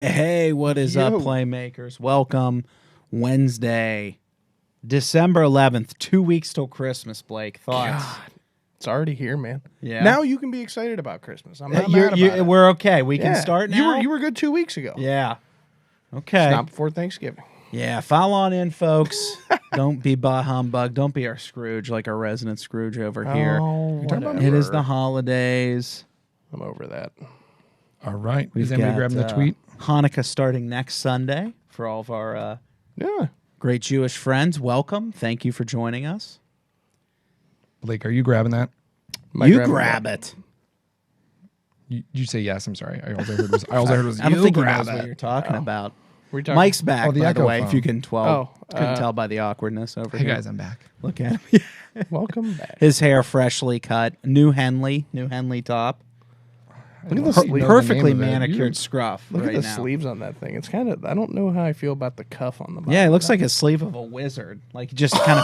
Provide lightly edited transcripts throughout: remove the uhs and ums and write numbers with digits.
Hey, what is up, Playmakers? Welcome. Wednesday, December 11th, 2 weeks till Christmas, Blake. Thoughts? God, it's already here, man. Yeah. Now you can be excited about Christmas. I'm not mad about it. We're okay. We can start now? You were good 2 weeks ago. Yeah. Okay. It's not before Thanksgiving. Yeah, file on in, folks. Don't be bah humbug. Don't be our Scrooge, like our resident Scrooge over here. Whatever. It is the holidays. I'm over that. All right. We've Is anybody got, grabbing the tweet? Hanukkah starting next Sunday for all of our great Jewish friends. Welcome. Thank you for joining us. Blake, are you grabbing that? You grab it. You say yes. I'm sorry. All I heard was, I don't think he grab knows it. what you're talking about. Mike's Mike's back, the by the echo way, if phone. you can couldn't tell by the awkwardness over Hey here. guys, I'm back. Look at him. Welcome back. His hair freshly cut. New Henley top. Look at the sleeve. Perfectly name of it. manicured scruff Look right at the now. sleeves on that thing. It's kind of. I don't know how I feel about the cuff on the bottom. Yeah, it looks like a sleeve of a wizard. Like just kind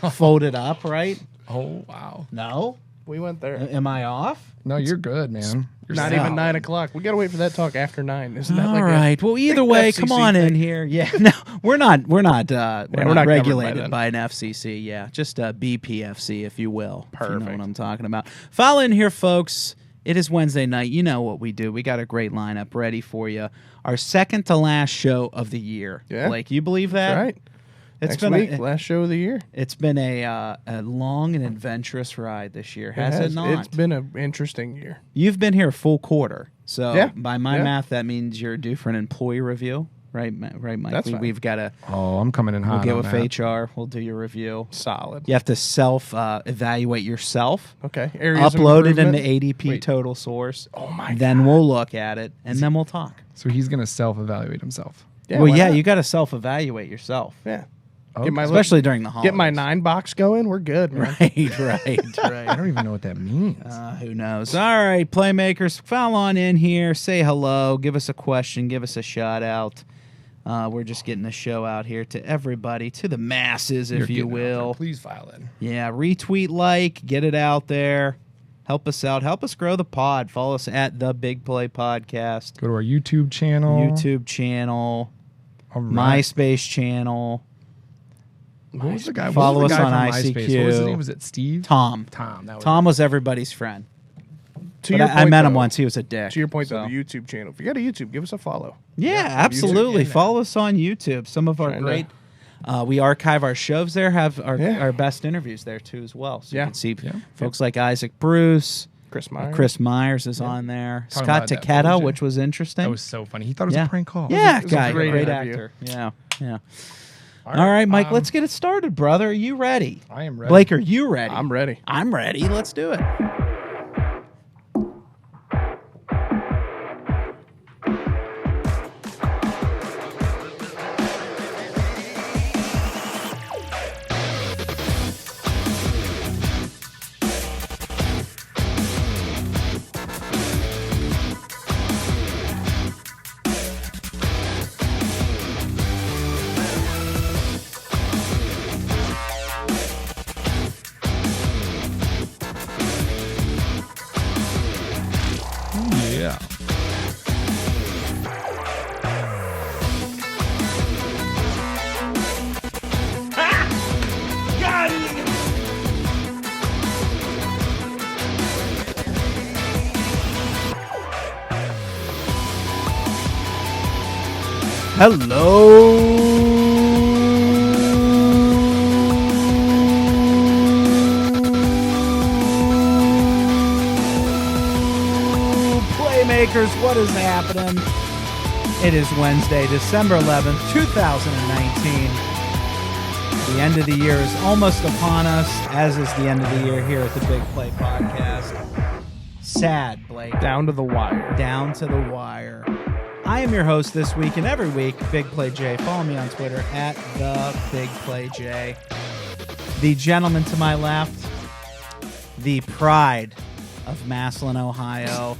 of folded up, right? Oh, wow. No? We went there. Am I off? No, you're good, man. You're Not solid. even 9 o'clock. We got to wait for that talk after 9. Isn't that All like right. Well, either way, come FCC on in thing? here. Yeah. No, we're not we're not regulated covered by an FCC. Yeah, just a BPFC, if you will. If you know Perfect. what I'm talking about. Follow in here, folks. It is Wednesday night. You know what we do. We got a great lineup ready for you. Our second to last show of the year. Yeah. Blake, you believe that? That's right. It's Next been week, last show of the year. It's been a long and adventurous ride this year, has it not? It's been an interesting year. You've been here a full quarter, so Yeah. by my Yeah. math, that means you're due for an employee review, right? Right, Mike. That's fine. We've got to. Oh, I'm coming in hot. We'll get on with that. HR. We'll do your review. Solid. You have to self-evaluate yourself. Okay. Areas of Upload it improvement? into ADP Wait. Total Source. Oh my Then we'll look at it, and then we'll talk. So he's going to self-evaluate himself. Yeah, well, why yeah, not? you got to self-evaluate yourself, Yeah. Okay. Get my especially during the holidays. get my 9 box going. We're good, man. Right. I don't even know what that means. Who knows? All right, Playmakers, file on in here. Say hello. Give us a question. Give us a shout out. We're just getting the show out here to everybody, to the masses, if You're you getting out there. will. Please file in. Yeah, retweet, like, get it out there. Help us out. Help us grow the pod. Follow us at The Big Play Podcast. Go to our YouTube channel. YouTube channel, All right. MySpace channel. What was the guy? Follow what was the us guy on from ICQ. MySpace? What was his name? Was it Steve? Tom. Tom. That was Tom was everybody's friend. To But your I point, met him though- once. He was a dick. To your point, so. though, the YouTube channel. If you got a YouTube, give us a follow. Yeah, YouTube absolutely. in there. Follow us on YouTube. Some of our Trying to- great. We archive our shows there. Have our, Yeah. our best interviews there too as well. So Yeah. you can see Yeah. folks like Isaac Bruce, Chris Myers. is on there. Talking Scott about that Takeda, footage, which was interesting. That was so funny. He thought it was Yeah. a prank call. Yeah, It was a guy, great great interview. actor. Yeah. All right, Mike. Let's get it started, brother. Are you ready? I am ready. Blake, are you ready? I'm ready. I'm ready. Let's do it. Yeah. Hello, Playmakers. What is happening? It is Wednesday, December 11th, 2019. The end of the year is almost upon us, as is the end of the year here at the Big Play Podcast. Sad, Blake. Down to the wire. Down to the wire. I am your host this week and every week, Big Play J. Follow me on Twitter at the Big Play J. The gentleman to my left, the pride of Maslin, Ohio,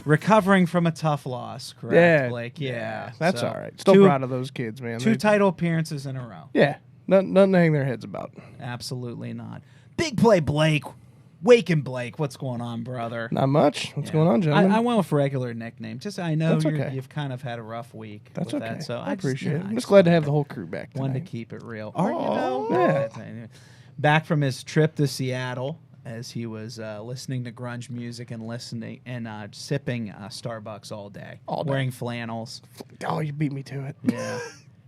recovering from a tough loss, correct, Yeah. Blake? Yeah. That's So, all right. Still proud of those kids, man. Two They- title appearances in a row. Yeah. Nothing to hang their heads about. Absolutely not. Big Play Blake, Wake and Blake, what's going on, brother? Not much. What's Yeah. going on, gentlemen? I went with regular nickname. Just I know That's okay. you've kind of had a rough week. That's with okay. That, so I appreciate it. I I'm just glad to have the whole crew back wanted tonight. to keep it real. Are you Oh, though? yeah. Back from his trip to Seattle, as he was listening to grunge music and listening and sipping Starbucks all day, wearing flannels. Oh, you beat me to it. Yeah.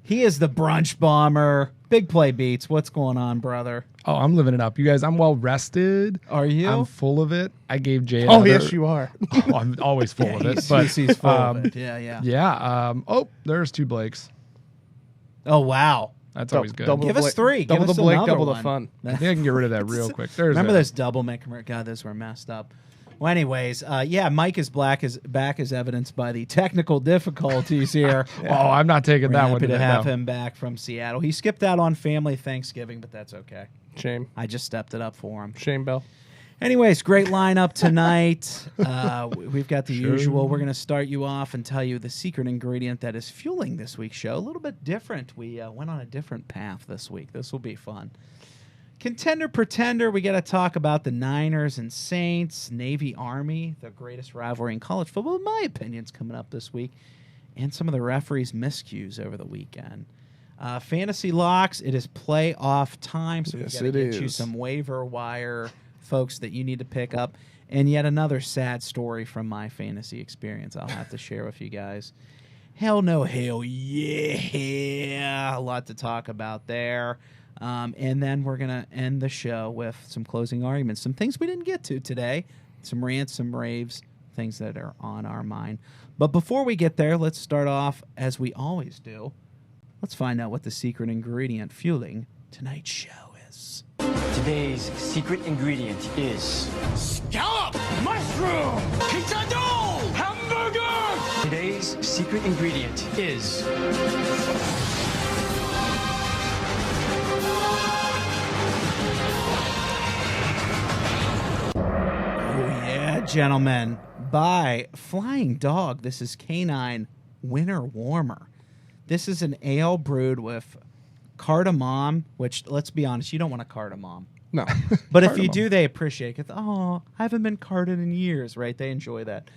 He is the brunch bomber. Big Play Beats. What's going on, brother? Oh, I'm living it up. You guys, I'm well rested. Are you? I'm full of it. I gave Jay Oh, another- yes, you are. Oh, I'm always full of it. He's full of it. Yeah. Yeah. Oh, there's 2 Blakes. Oh, wow. That's always good. double- Give us 3. Double Give us the Blake, another double the one. fun. I think I can get rid of that real quick. There's Remember a- those double Mick? God, those were messed up. Well, anyways, Mike is back as evidenced by the technical difficulties here. Oh, I'm not taking We're that happy one to today. have no. him back from Seattle. He skipped out on family Thanksgiving, but that's okay. Shame. I just stepped it up for him. Shame, Bell. Anyways, great lineup tonight. We've got the usual. We're going to start you off and tell you the secret ingredient that is fueling this week's show. A little bit different. We went on a different path this week. This will be fun. Contender Pretender, we got to talk about the Niners and Saints, Navy Army, the greatest rivalry in college football, in my opinion, is coming up this week, and some of the referees' miscues over the weekend. Fantasy locks, it is playoff time, so Yes, we got to it get you is. some waiver wire folks that you need to pick up, and yet another sad story from my fantasy experience I'll have to share with you guys. Hell no, hell yeah. A lot to talk about there. And then we're going to end the show with some closing arguments, some things we didn't get to today, some rants, some raves, things that are on our mind. But before we get there, let's start off, as we always do. Let's find out what the secret ingredient fueling tonight's show is. Today's secret ingredient is scallop, mushroom, pizza dough, hamburger. Today's secret ingredient is Oh, yeah, gentlemen. By Flying Dog, this is Canine Winter Warmer. This is an ale brewed with cardamom, which, let's be honest, you don't want a cardamom. No. But if you do, they appreciate it. Oh, I haven't been carded in years, right? They enjoy that.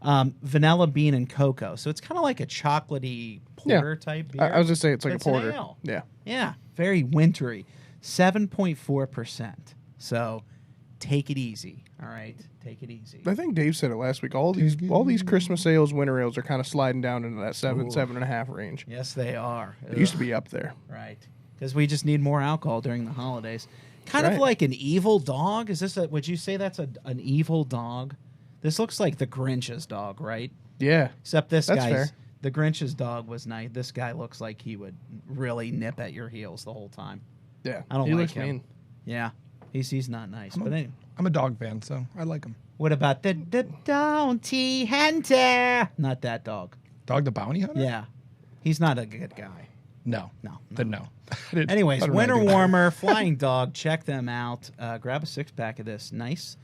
Vanilla bean and cocoa. So it's kind of like a chocolatey porter type beer. I was going to say it's like It's a an porter. ale. Yeah. Yeah, very wintry. 7.4%. So take it easy, all right? Take it easy. I think Dave said it last week. All these Christmas ales, winter ales are kind of sliding down into that 7.5 range. Yes, they are. It used to be up there. Right. Because we just need more alcohol during the holidays. Kind of Right. like an evil dog. Is this would you say that's an evil dog? This looks like the Grinch's dog, right? Yeah. Except this That's guy's, fair. the Grinch's dog was nice. This guy looks like he would really nip at your heels the whole time. Yeah. I don't he like looks him. mean. Yeah. He's not nice. But anyway. I'm a dog fan, so I like him. What about the Bounty Hunter? Not that dog. Dog the Bounty Hunter? Yeah. He's not a good guy. No. No. Then no. I didn't- Anyways, I don't Winter really do that. Warmer, Flying Dog, check them out. Grab a 6-pack of this. Nice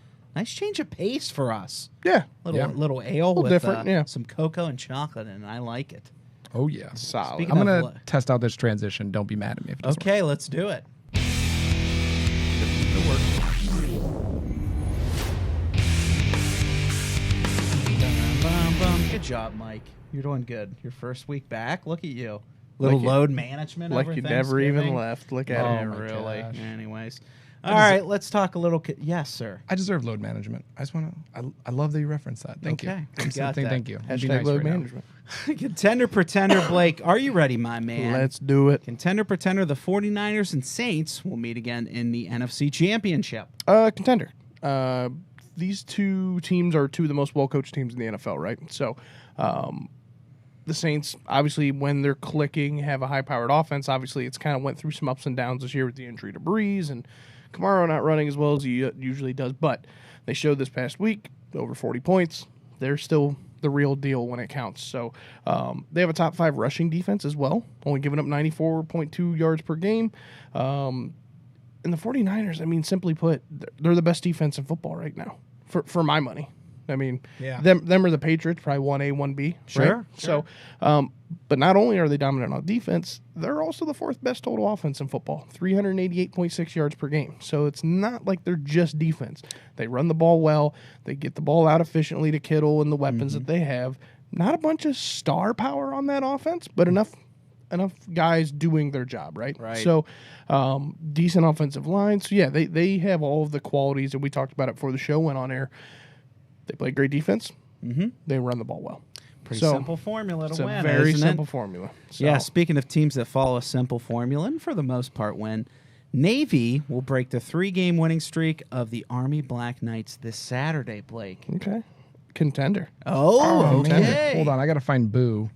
change of pace for us. Yeah. Little ale with different, yeah. some cocoa and chocolate, and I like it. Oh, yeah. Solid. Speaking I'm of going to test out this transition. Don't be mad at me if it doesn't Okay, let's do it. Good job, Mike. You're doing good. Your first week back. Look at you. Little Like you- load management. Like over you never even Thanksgiving. left. Look Oh, at Oh it. my really? gosh. Anyways. All right, let's talk a little. Yes, sir. I deserve load management. I just want to. I love that you referenced that. Thank Okay, you. we I'm so- got that. Thank you. I'll be Hashtag nice load right now. management. Contender Pretender Blake, are you ready, my man? Let's do it. Contender Pretender, the 49ers and Saints will meet again in the NFC Championship. Contender. These two teams are two of the most well-coached teams in the NFL, right? So, the Saints, obviously, when they're clicking, have a high-powered offense. Obviously, it's kind of went through some ups and downs this year with the injury to Breeze and Kamara not running as well as he usually does. But they showed this past week over 40 points. They're still the real deal when it counts. So they have a top 5 rushing defense as well, only giving up 94.2 yards per game. And the 49ers, I mean, simply put, they're the best defense in football right now, for my money. I mean, Yeah. them are the Patriots, probably 1A, 1B. Sure, Right? So, but not only are they dominant on defense, they're also the fourth best total offense in football, 388.6 yards per game. So it's not like they're just defense. They run the ball well. They get the ball out efficiently to Kittle and the weapons that they have. Not a bunch of star power on that offense, but enough guys doing their job, right? Right. So, decent offensive line. So, yeah, they have all of the qualities, and we talked about it before the show went on air. They play great defense. Mm-hmm. They run the ball well. Pretty simple formula It's to a win. very isn't simple it? formula. So, Yeah, speaking of teams that follow a simple formula and for the most part win, Navy will break the 3-game winning streak of the Army Black Knights this Saturday, Blake. Okay. Contender. Oh, okay. Contender. Hold on, I got to find Boo.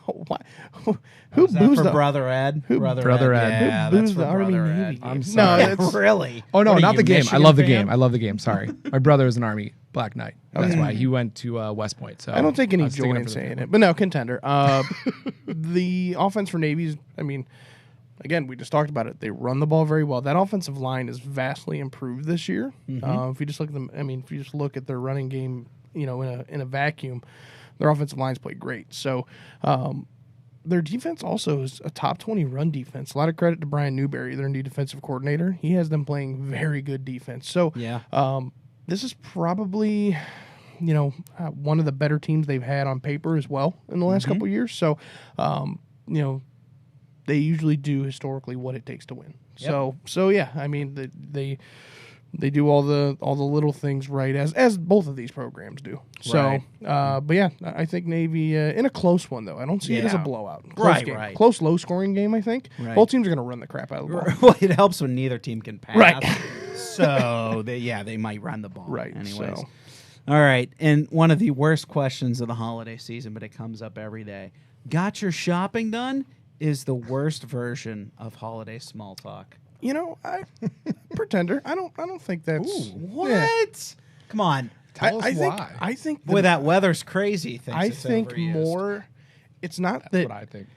What? Who Who boos for the Brother Ed? Brother Ed. Yeah, Who that's boos for the Army Brother Navy? Ed. I'm No, sorry. that's really? Oh, no, What are not you, the game. I Michigan love the fan? game. I love the game. Sorry. My brother is an Army Black Knight. That's why he went to West Point. So I don't take any I was sticking joy up in for the saying family. it, but no, contender. The offense for Navy's, I mean, again, we just talked about it. They run the ball very well. That offensive line is vastly improved this year. If you just look at them, I mean, if you just look at their running game, you know, in a vacuum, their offensive lines play great. So, their defense also is a top 20 run defense. A lot of credit to Brian Newberry, their new defensive coordinator. He has them playing very good defense. So, Yeah. this is probably, you know, one of the better teams they've had on paper as well in the last couple of years. So, you know, they usually do historically what it takes to win. Yep. So yeah, I mean, they do all the little things right as both of these programs do. So, but yeah, I think Navy in a close one though. I don't see it as a Yeah. blowout. Close Right, game. right. Close, low scoring game. I think Right. both teams are going to run the crap out of the ball. Well, it helps when neither team can pass. Right. So, they might run the ball. Right, Anyways. so. All right. And one of the worst questions of the holiday season, but it comes up every day. Got your shopping done? Is the worst version of holiday small talk. You know, pretender. I don't think that's What? Yeah. Come on. Tell us I think why. I think Boy, that weather's crazy. I think overused. more. It's not That's that what I think.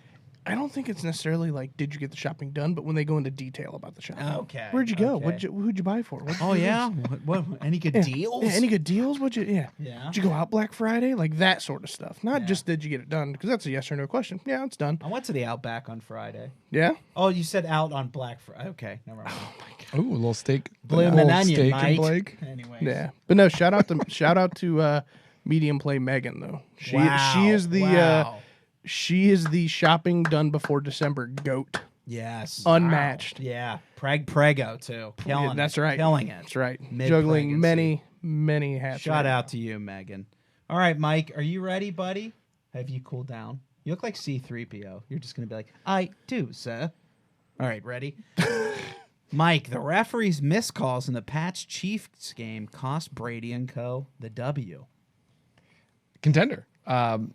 I don't think it's necessarily like did you get the shopping done, but when they go into detail about the shopping. Okay, Where'd you go? okay. Who'd you buy for? What'd you Oh do yeah. this? What any good Yeah. deals? Yeah, any good deals? What'd you? Yeah. Yeah. Did you go out Black Friday? Like that sort of stuff. Not Yeah. just did you get it done because that's a yes or no question. Yeah, it's done. I went to the Outback on Friday. Yeah. Oh, you said out on Black Friday. Okay, never mind. Ooh, a little steak. Bloomin' a little onion, steak Mike. and Blake. Anyways. Yeah. But no, shout out to medium play Megan though. She is the Wow. she is the shopping done before December goat. Yes. Unmatched. Yeah. Prego too. Killing it. That's right. Killing it. That's right. Mid-pregnancy. Juggling many hats. Shout right out to you, Megan. All right, Mike, are you ready, buddy? Have you cooled down? You look like C-3PO. You're just going to be like, I do, sir. All right, ready? Mike, the referee's missed calls in the Pats Chiefs game cost Brady and Co. the W. Contender.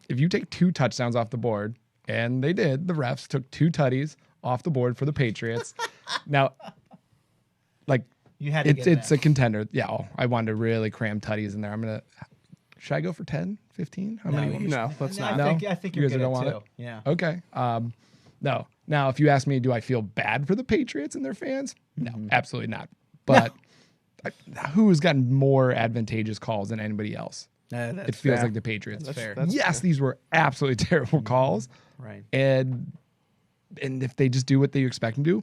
If you take 2 touchdowns off the board, and they did, the refs took 2 tutties off the board for the Patriots. Now, like, You had to it's get a that. contender. Yeah, I wanted to really cram tutties in there. Should I go for 10, 15? How many? No, let's I not. think, I think You you're guys good don't at want two. Yeah. Okay. No. Now, if you ask me, do I feel bad for the Patriots and their fans? No, absolutely not. But who has gotten more advantageous calls than anybody else? That's It feels fair. like the Patriots. That's fair. Yes, these were absolutely terrible calls. Right. And if they just do what they expect them to do,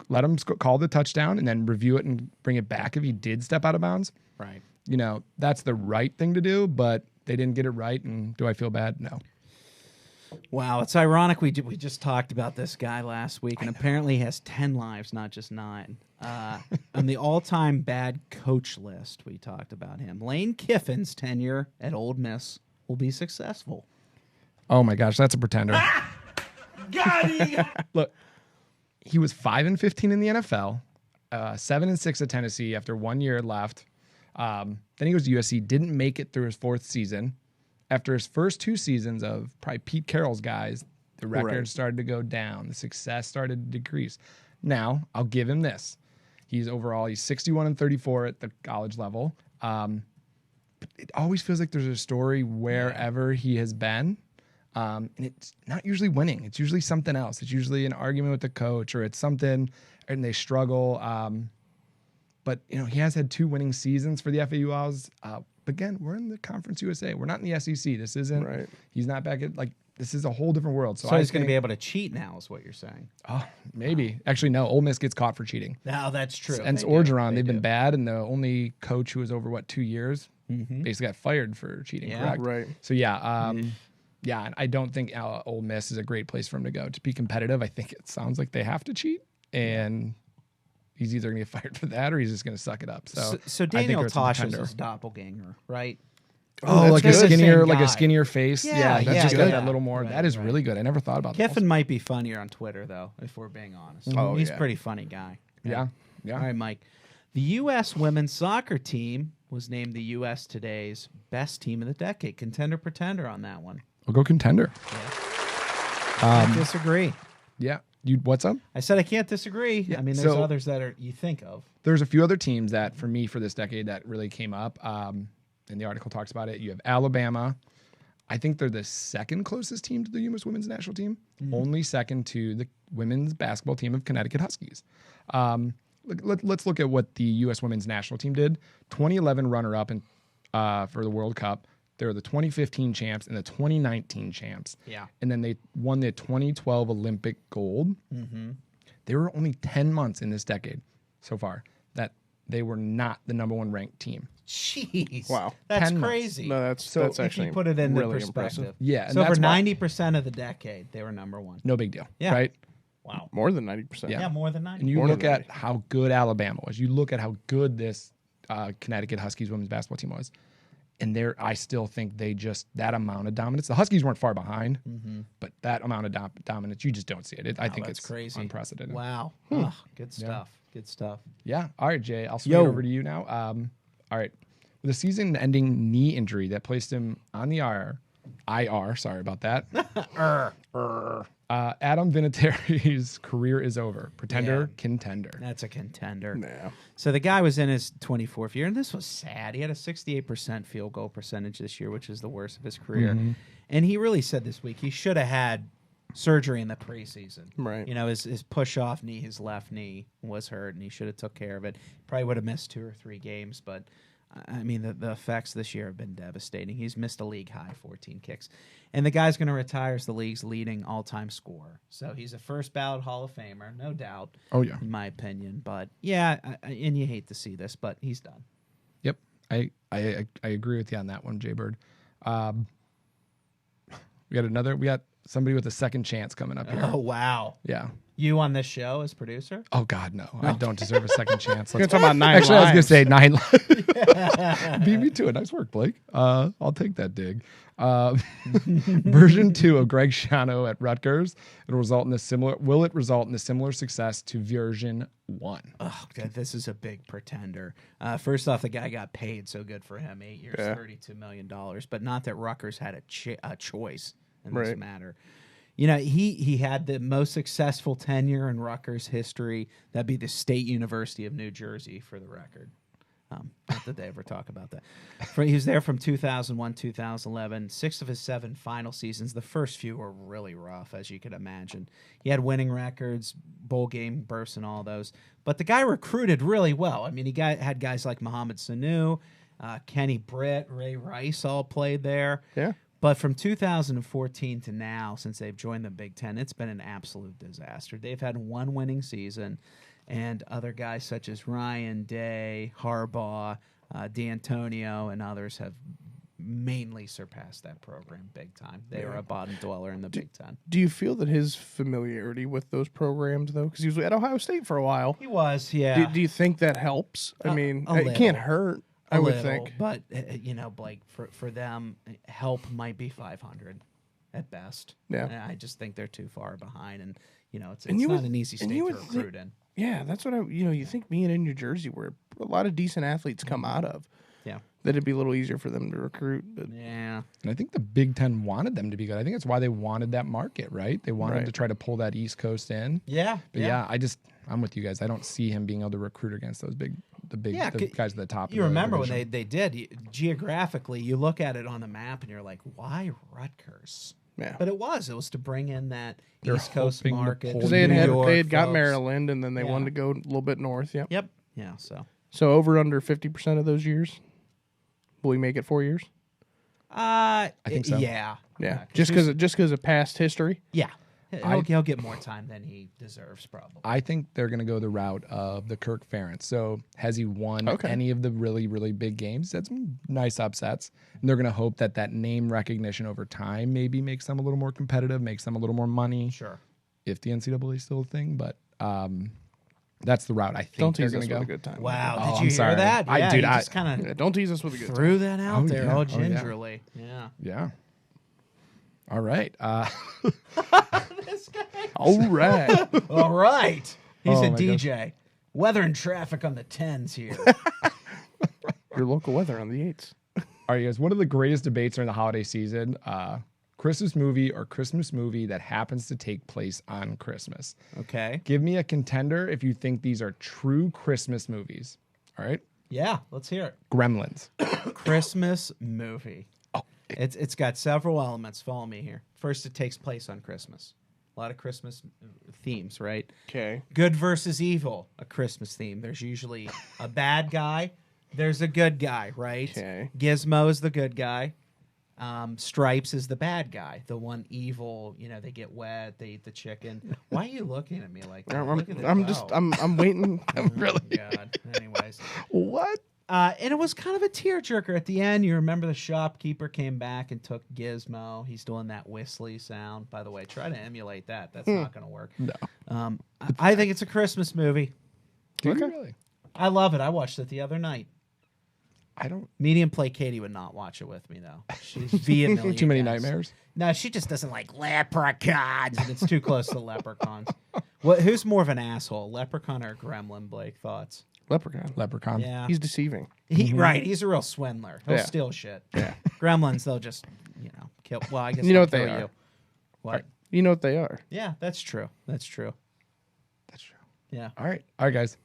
let them call the touchdown and then review it and bring it back if he did step out of bounds. Right. You know, that's the right thing to do, but they didn't get it right. And do I feel bad? No. Wow, it's ironic we just talked about this guy last week, and apparently he has 10 lives, not just 9. On the all-time bad coach list, we talked about him. Lane Kiffin's tenure at Ole Miss will be successful. Oh my gosh, that's a pretender. Got it! Look, he was 5-15 in the NFL, 7-6 at Tennessee after 1 year left. Then he goes to USC, didn't make it through his 4th season. After his first 2 seasons of probably Pete Carroll's guys, the record started to go down. The success started to decrease. Now, I'll give him this. He's 61-34 at the college level. But it always feels like there's a story wherever he has been. And it's not usually winning. It's usually something else. It's usually an argument with the coach, or it's something, and they struggle. But, you know, he has had 2 winning seasons for the FAU Owls. again, we're in the Conference USA. We're not in the SEC. This isn't. Right. He's not back at this is a whole different world. So he's going to be able to cheat now, is what you're saying. Oh, maybe. Actually, no. Ole Miss gets caught for cheating. No, that's true. And Orgeron, they've been bad, and the only coach who was over 2 years basically got fired for cheating. Yeah. Correct. Right. So yeah, yeah. I don't think Ole Miss is a great place for him to go to be competitive. I think it sounds like they have to cheat, and he's either going to get fired for that or he's just going to suck it up. So Daniel Tosh is his doppelganger, right? Oh, like a good. skinnier face. Yeah, he's yeah, just got yeah. that little more. Right, that is really good. I never thought about that. Kiffin might be funnier on Twitter, though, if we're being honest. Oh, He's yeah. a pretty funny guy. Yeah. All right, Mike. The U.S. women's soccer team was named the U.S. Today's best team of the decade. Contender, pretender on that one. We'll go contender. I disagree. Yeah. What's up? I said I can't disagree. Yeah, I mean, there's so- others that you think of. There's a few other teams that, for me, for this decade, that really came up. And the article talks about it. You have Alabama. I think they're the second closest team to the U.S. women's national team, only second to the women's basketball team of Connecticut Huskies. Let's look at what the U.S. women's national team did. 2011 runner-up for the World Cup. They were the 2015 champs and the 2019 champs. Yeah. And then they won the 2012 Olympic gold. They were only 10 months in this decade so far that they were not the number one ranked team. Jeez. Wow. That's 10 months. crazy. No, that's if actually you put it into really perspective. impressive. Yeah, and So over that's why- 90% of the decade, they were number one. No big deal. Yeah. Right? Wow. More than 90%. Yeah. Yeah, more than 90. And you More look than at how good Alabama was. You look at how good this Connecticut Huskies women's basketball team was. And I still think that amount of dominance. The Huskies weren't far behind, but that amount of dominance, you just don't see it. I think that's it's crazy. unprecedented. Wow. Ugh, good stuff. Good stuff. Yeah. All right, Jay. I'll swing Yo. it over to you now. All right. With a season-ending knee injury that placed him on the IR. Sorry about that. Adam Vinatieri's career is over. Pretender, contender. That's a contender. Yeah. So the guy was in his 24th year, and this was sad. He had a 68% field goal percentage this year, which is the worst of his career. And he really said this week he should have had surgery in the preseason. Right. You know, his push-off knee, his left knee was hurt, and he should have took care of it. Probably would have missed 2 or 3 games, but I mean, the effects this year have been devastating. He's missed a league-high 14 kicks. And the guy's going to retire as the league's leading all-time scorer. So he's a first-ballot Hall of Famer, no doubt. Oh, yeah. In my opinion. But, yeah, and you hate to see this, but he's done. Yep. I agree with you on that one, Jay Bird. We got somebody with a second chance coming up here. Oh, wow. Yeah. You on this show as producer? Oh God, no! I don't deserve a second chance. You're talking about 9 Actually, I was gonna lives. say 9 lives. Beat me to it. Nice work, Blake. I'll take that dig. Version 2 of Greg Schiano at Rutgers. Will it result in a similar success to version 1? Oh, God, this is a big pretender. First off, the guy got paid, so good for him. 8 years, Yeah. $32 million. But not that Rutgers had a choice in Right. this matter. You know, he had the most successful tenure in Rutgers history. That'd be the State University of New Jersey, for the record. Not that they ever talk about that. He was there from 2001, 2011. 6 of his 7 final seasons. The first few were really rough, as you could imagine. He had winning records, bowl game bursts, and all those. But the guy recruited really well. I mean, had guys like Mohamed Sanu, Kenny Britt, Ray Rice all played there. Yeah. But from 2014 to now, since they've joined the Big Ten, it's been an absolute disaster. They've had 1 winning season, and other guys such as Ryan Day, Harbaugh, D'Antonio, and others have mainly surpassed that program big time. They were a bottom dweller in the Big Ten. Do you feel that his familiarity with those programs, though, because he was at Ohio State for a while, He was, yeah. do you think that helps? I mean, a it can't little. hurt, A I would little, think. But, you know, Blake, for them, help might be 500 at best. Yeah. And I just think they're too far behind, and, you know, it's And you not would- an easy and state you to would think- recruit in. Yeah, that's what you think being in New Jersey, where a lot of decent athletes come out of, Yeah. that it'd be a little easier for them to recruit. But Yeah. And I think the Big Ten wanted them to be good. I think that's why they wanted that market, right? They wanted Right. to try to pull that East Coast in. Yeah. But yeah, I'm with you guys. I don't see him being able to recruit against those the guys at the top. You of the remember when division. they did geographically? You look at it on the map and you're like, why Rutgers? yeah, But it was to bring in that They're East Coast hoping to market. pull because they New had York got folks. Maryland, and then they Yeah. wanted to go a little bit north. Yep. Yep. Yeah. So So over under 50% of those years. Will he make it 4 years? I think so. Yeah. Yeah, just because of past history. Yeah. He'll get more time than he deserves, probably. I think they're going to go the route of the Kirk Ferentz. So has he won Okay. any of the really, really big games? That's some nice upsets. And they're going to hope that name recognition over time maybe makes them a little more competitive, makes them a little more money. Sure. If the NCAA is still a thing. But that's the route I think Don't they're tease going us to with go. a good time. Wow. Oh, Did I'm you hear sorry. that? I Yeah, did. he just kind Yeah, of don't tease us with a good time. threw that out Oh, there yeah. all Oh, yeah. gingerly. Yeah. Yeah. All right. This guy. All right. All right. He's Oh, a my DJ. Weather and traffic on the 10s here. Your local weather on the 8s. All right, guys. One of the greatest debates during the holiday season, Christmas movie or Christmas movie that happens to take place on Christmas. Okay. Give me a contender if you think these are true Christmas movies. All right. Yeah, let's hear it. Gremlins. Christmas movie. Oh. It's got several elements. Follow me here. First, it takes place on Christmas. A lot of Christmas themes, right? Okay. Good versus evil, a Christmas theme. There's usually a bad guy. There's a good guy, right? Okay. Gizmo is the good guy. Stripes is the bad guy. The one evil, they get wet, they eat the chicken. Why are you looking at me like that? Look at this. I'm waiting. Really? Oh, God. Anyways. What? And it was kind of a tearjerker at the end. You remember the shopkeeper came back and took Gizmo. He's doing that whistly sound. By the way, try to emulate that. That's not going to work. No. I think it's a Christmas movie. Do you Okay. really? I love it. I watched it the other night. I don't. Medium play Katie would not watch it with me, though. She's vehemently Too many against. nightmares? No, she just doesn't like leprechauns, and it's too close to leprechauns. Who's more of an asshole, leprechaun or gremlin, Blake? Thoughts? Leprechaun. Leprechaun. Yeah. He's deceiving. Right, he's a real swindler. He'll Yeah. steal shit. Yeah. Gremlins, they'll just, kill. Well, I guess You know they'll what they kill are. you. What? You know what they are. Yeah, that's true. That's true. That's true. Yeah. All right. All right, guys.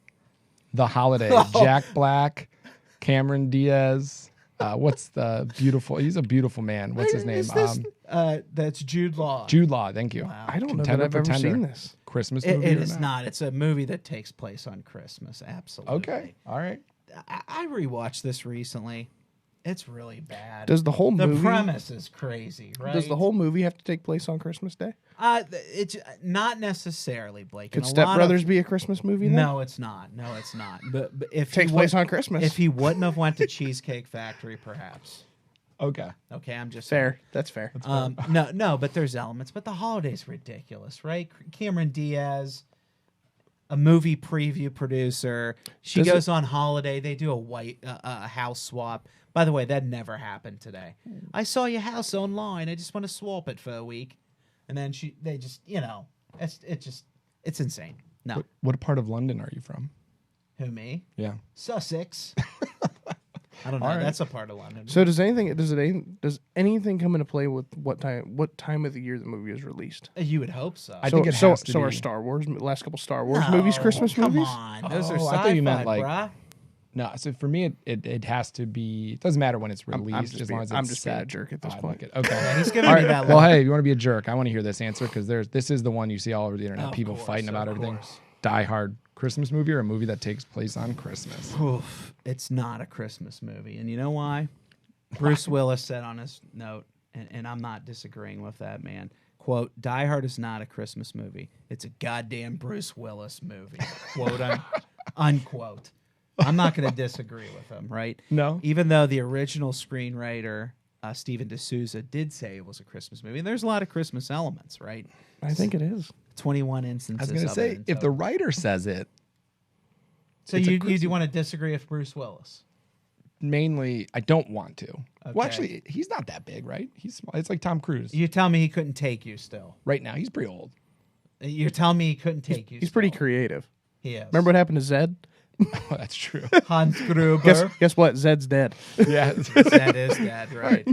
The Holiday. Oh. Jack Black, Cameron Diaz. What's the beautiful? He's a beautiful man. What's his name? Is this, that's Jude Law. Jude Law. Thank you. Wow. I don't know that Contender, I've ever pretender. seen this. Christmas It movie. or is not. It's a movie that takes place on Christmas. Absolutely. Okay. All right. I rewatched this recently. It's really bad. Does the whole the movie? premise is crazy, right? Does the whole movie have to take place on Christmas Day? It's not necessarily, Blake. Could And a Step lot Brothers of- be a Christmas movie? Then? No, it's not. No, it's not. But if Takes he place would- on Christmas. If he wouldn't have went to Cheesecake Factory, perhaps. Okay. Okay, I'm just Fair. That's fair. No, but there's elements. But the holiday's ridiculous, right? Cameron Diaz, a movie preview producer. She Does goes on holiday. They do a house swap. By the way, that never happened today. I saw your house online. I just want to swap it for a week, and then they just it's insane. No, What part of London are you from? who me? Yeah. Sussex. I don't know. All right. That's a part of London. So does anything come into play with what time of the year the movie is released? You would hope so. I think it has to are be. Star Wars last couple Star Wars movies Christmas come movies? on. Those are Oh, sci-fi, I thought you meant, like, bruh. No, so for me, it has to be. It doesn't matter when it's released, just as long being- as I'm it's just being a set. jerk at this Oh, I point. like it. Okay. He's giving All me right. that Well, look. hey, if you want to be a jerk, I want to hear this answer because this is the one you see all over the internet. Of People course, fighting about of everything. course. Die Hard Christmas movie or a movie that takes place on Christmas. Oof, it's not a Christmas movie. And you know why? Bruce Willis said on his note, and I'm not disagreeing with that, man. Quote, Die Hard is not a Christmas movie. It's a goddamn Bruce Willis movie. Quote, unquote. I'm not going to disagree with him, right? No. Even though the original screenwriter, Stephen D'Souza, did say it was a Christmas movie. And there's a lot of Christmas elements, right? I think it is. 21 I instances was going to of say, it in if the total. writer says it, So it's a you Christmas- do want to disagree with Bruce Willis? mainly, I don't want to. Okay. Well, actually, he's not that big, right? He's small. It's like Tom Cruise. You tell me he couldn't take you still. Right now, he's pretty old. You're telling me he couldn't take you. He's pretty still. creative. He is. Remember what happened to Zed? Oh, that's true. Hans Gruber? Guess what? Zed's dead. Yeah. That is dead, right?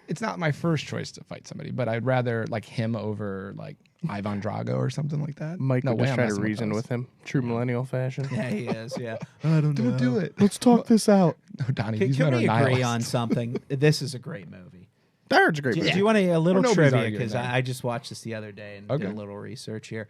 It's not my first choice to fight somebody, but I'd rather like him over like Ivan Drago or something like that. Mike No would way just I'm try to messing reason those. with him. True millennial fashion. Yeah, he is. Yeah. I don't know. Don't do it. Let's talk this out. No, Donnie, Can, he's can not we a agree nihilist. on something? This is a great movie. Die Hard's a great Do, movie. do you want a little nobody's trivia? arguing Because that. I just watched this the other day and did Okay. a little research here.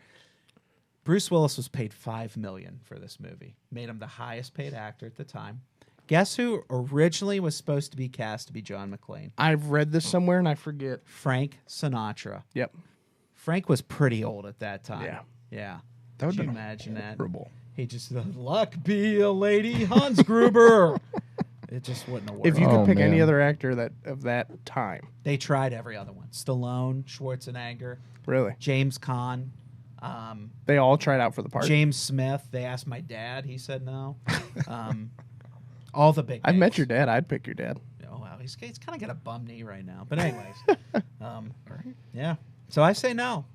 Bruce Willis was paid $5 million for this movie. Made him the highest paid actor at the time. Guess who originally was supposed to be cast to be John McClane? I've read this somewhere and I forget. Frank Sinatra. Yep. Frank was pretty old at that time. Yeah. Yeah. That would Could you have been imagine that? horrible. He just, luck be a lady, Hans Gruber. It just wouldn't have worked. If you could Oh, pick any man. other actor of that time. They tried every other one. Stallone, Schwarzenegger, Really? James Caan, They all tried out for the part. James Smith. They asked my dad. He said no. All the big I've names. met your dad. I'd pick your dad. Oh, wow. He's kind of got a bum knee right now. But anyways. Yeah. So I say no.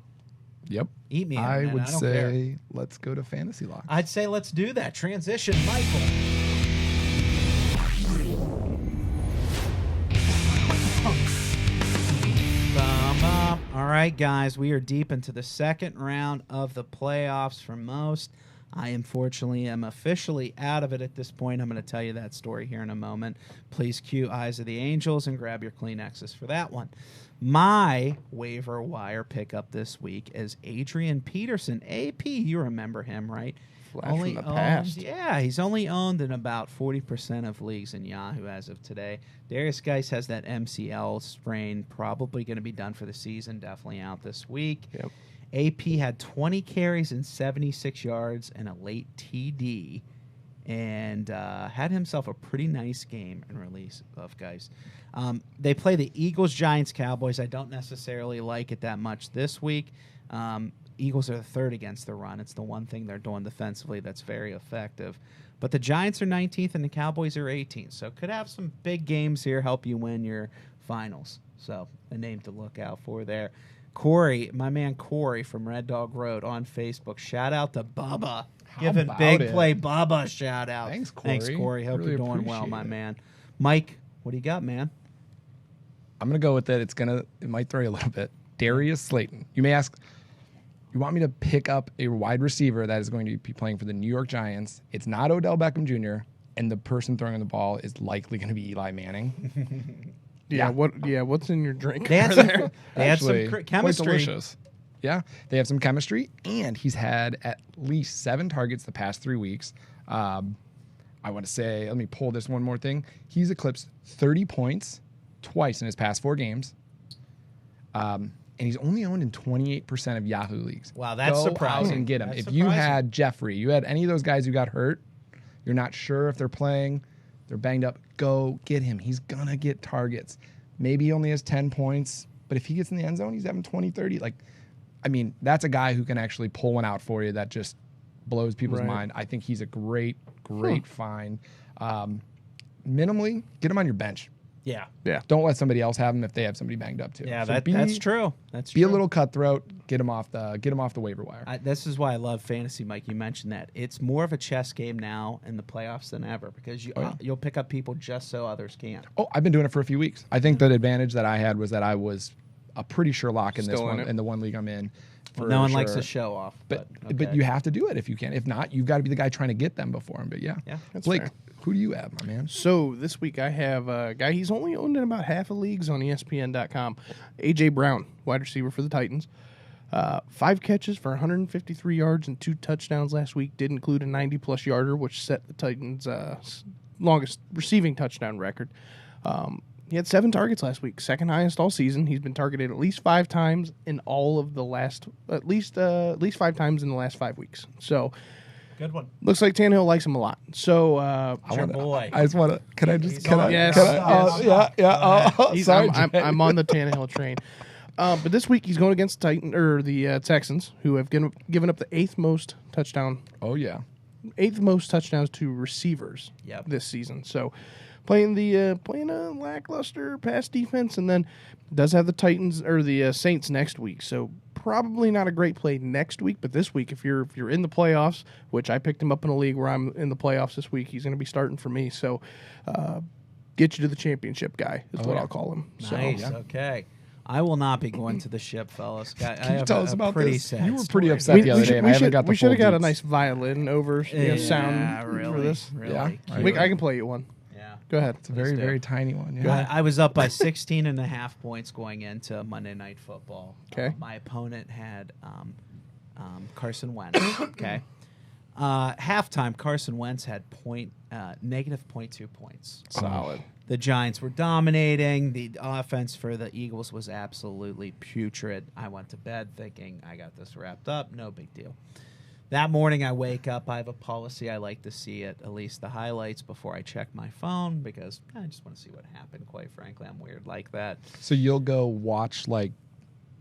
Yep. Eat me. I man. would don't say care. let's go to fantasy lock. I'd say let's do that. Transition, Michael. All right, guys, we are deep into the second round of the playoffs for most. I unfortunately am officially out of it at this point. I'm going to tell you that story here in a moment. Please cue Eyes of the Angels and grab your Kleenexes for that one. My waiver wire pickup this week is Adrian Peterson. AP, you remember him, right? Flash from the past. Yeah, he's only owned in about 40% of leagues in Yahoo as of today. Darius Geis has that MCL sprain, probably going to be done for the season, definitely out this week. Yep. AP had 20 carries and 76 yards and a late TD, and had himself a pretty nice game in release of Geis. They play the Eagles, Giants, Cowboys. I don't necessarily like it that much this week. Eagles are the third against the run. It's the one thing they're doing defensively that's very effective. But the Giants are 19th and the Cowboys are 18th. So could have some big games here, help you win your finals. So a name to look out for there. Corey, my man Corey from Red Dog Road on Facebook. Shout out to Bubba. Giving about Big it? Play Bubba a shout out. Thanks, Thanks, Corey. Hope Really you're doing well, appreciate my it. man. Mike, what do you got, man? I'm gonna go with it. It might throw you a little bit. Darius Slayton. You may ask, you want me to pick up a wide receiver that is going to be playing for the New York Giants? It's not Odell Beckham Jr., and the person throwing the ball is likely going to be Eli Manning. Yeah. What's in your drink? They had over some, there? they had Actually, some quite chemistry. delicious. Yeah, they have some chemistry, and he's had at least 7 targets the past 3 weeks. I want to say, let me pull this one more thing. He's eclipsed 30 points twice in his past 4 games. And he's only owned in 28% of Yahoo leagues. Wow, that's Go surprising. out and get him. That's If you surprising. had Jeffrey, you had any of those guys who got hurt, you're not sure if they're playing, they're banged up, go get him. He's going to get targets. Maybe he only has 10 points, but if he gets in the end zone, he's having 20, 30. That's a guy who can actually pull one out for you that just blows people's Right. mind. I think he's a great find. Minimally, get him on your bench. Yeah. Yeah. Don't let somebody else have him if they have somebody banged up too. Yeah, So that's true. That's Be true. a little cutthroat. Get him off the waiver wire. This is why I love fantasy, Mike. You mentioned that it's more of a chess game now in the playoffs than ever because you'll pick up people just so others can't. Oh, I've been doing it for a few weeks. I think the advantage that I had was that I was a pretty sure lock in this Still in one it. in the one league I'm in. For No one likes sure. to show off, But okay. you have to do it if you can. If not, you've got to be the guy trying to get them before him. But yeah, That's Blake, fair. who do you have, my man? So this week I have a guy. He's only owned in about half of leagues on ESPN.com. AJ Brown, wide receiver for the Titans. 5 catches for 153 yards and 2 touchdowns last week. Did include a 90-plus yarder, which set the Titans' longest receiving touchdown record. He had 7 targets last week, second highest all season. He's been targeted at least 5 times in all of the at least 5 times in the last 5 weeks. So Good one. looks like Tannehill likes him a lot. So Your boy. I just want to. Can I just? He's Can on. I? Yes. Can I Yes. yeah. Oh, sorry. I'm on the Tannehill train. But this week he's going against the Texans, who have given up the 8th most touchdowns Oh yeah. to receivers Yep. this season. So playing a lackluster pass defense, and then does have the Titans or the Saints next week. So probably not a great play next week, but this week if you're in the playoffs, which I picked him up in a league where I'm in the playoffs this week, he's going to be starting for me. So get you to the championship guy is what yeah. I'll call him. So Nice. Okay. I will not be going to the ship, fellas. Can you tell us about pretty this? sad You were pretty story. upset the other day, and I haven't got the we should have full got a deets. nice violin over sound really, for this. Really. Yeah. cute. I can play you one. Yeah. Go ahead. It's a very, Let's do very it. tiny one. Yeah. I was up by 16 and a half points going into Monday Night Football. Okay. My opponent had Carson Wentz. Okay. Halftime, Carson Wentz had negative 0.2 points. Solid. The Giants were dominating. The offense for the Eagles was absolutely putrid. I went to bed thinking, I got this wrapped up. No big deal. That morning, I wake up. I have a policy. I like to see at least the highlights before I check my phone because I just want to see what happened, quite frankly. I'm weird like that. So you'll go watch, like,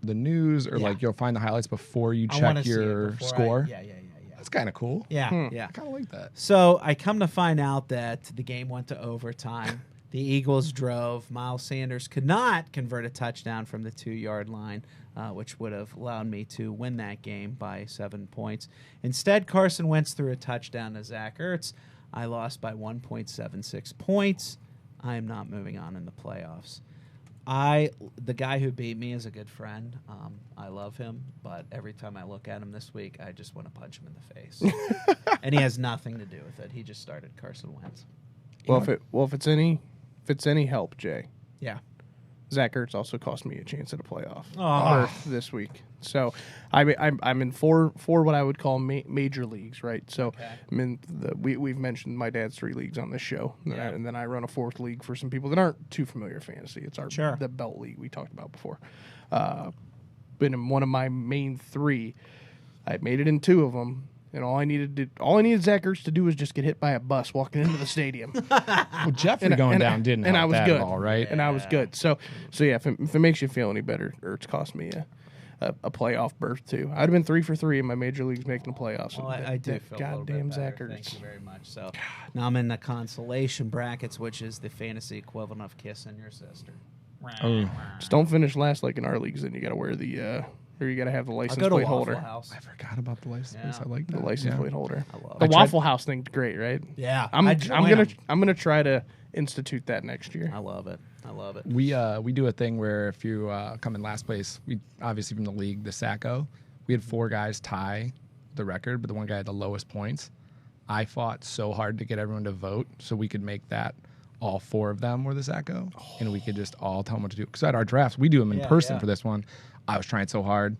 the news or, Yeah. like, you'll find the highlights before you I wanna check see it your before score? Yeah. That's kind of cool. Yeah, yeah. I kind of like that. So I come to find out that the game went to overtime. The Eagles drove. Miles Sanders could not convert a touchdown from the 2-yard line, which would have allowed me to win that game by 7 points. Instead, Carson Wentz threw a touchdown to Zach Ertz. I lost by 1.76 points. I am not moving on in the playoffs. The guy who beat me is a good friend. I love him, but every time I look at him this week, I just want to punch him in the face. And he has nothing to do with it. He just started Carson Wentz. If it's any help, Jay, Yeah. Zach Ertz also cost me a chance at a playoff Oh. berth this week. So I'm in four what I would call major leagues, right? So Okay. I'm in we've mentioned my dad's 3 leagues on this show, Yeah. and then I run a 4th league for some people that aren't too familiar with fantasy. It's Sure. the belt league we talked about before. Been in one of my main 3. I made it in 2 of them. And all I needed Zach Ertz to do was just get hit by a bus walking into the stadium. Well, Jeffrey going down didn't help I was that good. at all, right? And I was good. So yeah, if it makes you feel any better, Ertz cost me a playoff berth too. I'd have been 3 for 3 in my major leagues making the playoffs. Well, I do feel a little goddamn bit Zach better. Ertz. Thank you very much. So now I'm in the consolation brackets, which is the fantasy equivalent of kissing your sister. Oh. Just don't finish last like in our leagues, then you got to wear the or you got to have the I'll license go to plate Waffle holder. House. I forgot about the license. Yeah. I like The that. license Yeah. plate holder. I love The it. Waffle House thing's great, right? Yeah, I'm join 'em. gonna try to institute that next year. I love it. I love it. We do a thing where if you come in last place, we obviously from the league, the Sacco, we had 4 guys tie the record, but the one guy had the lowest points. I fought so hard to get everyone to vote so we could make that all 4 of them were the Sacco, and we could just all tell them what to do. Because at our drafts, we do them in person yeah. for this one. I was trying so hard,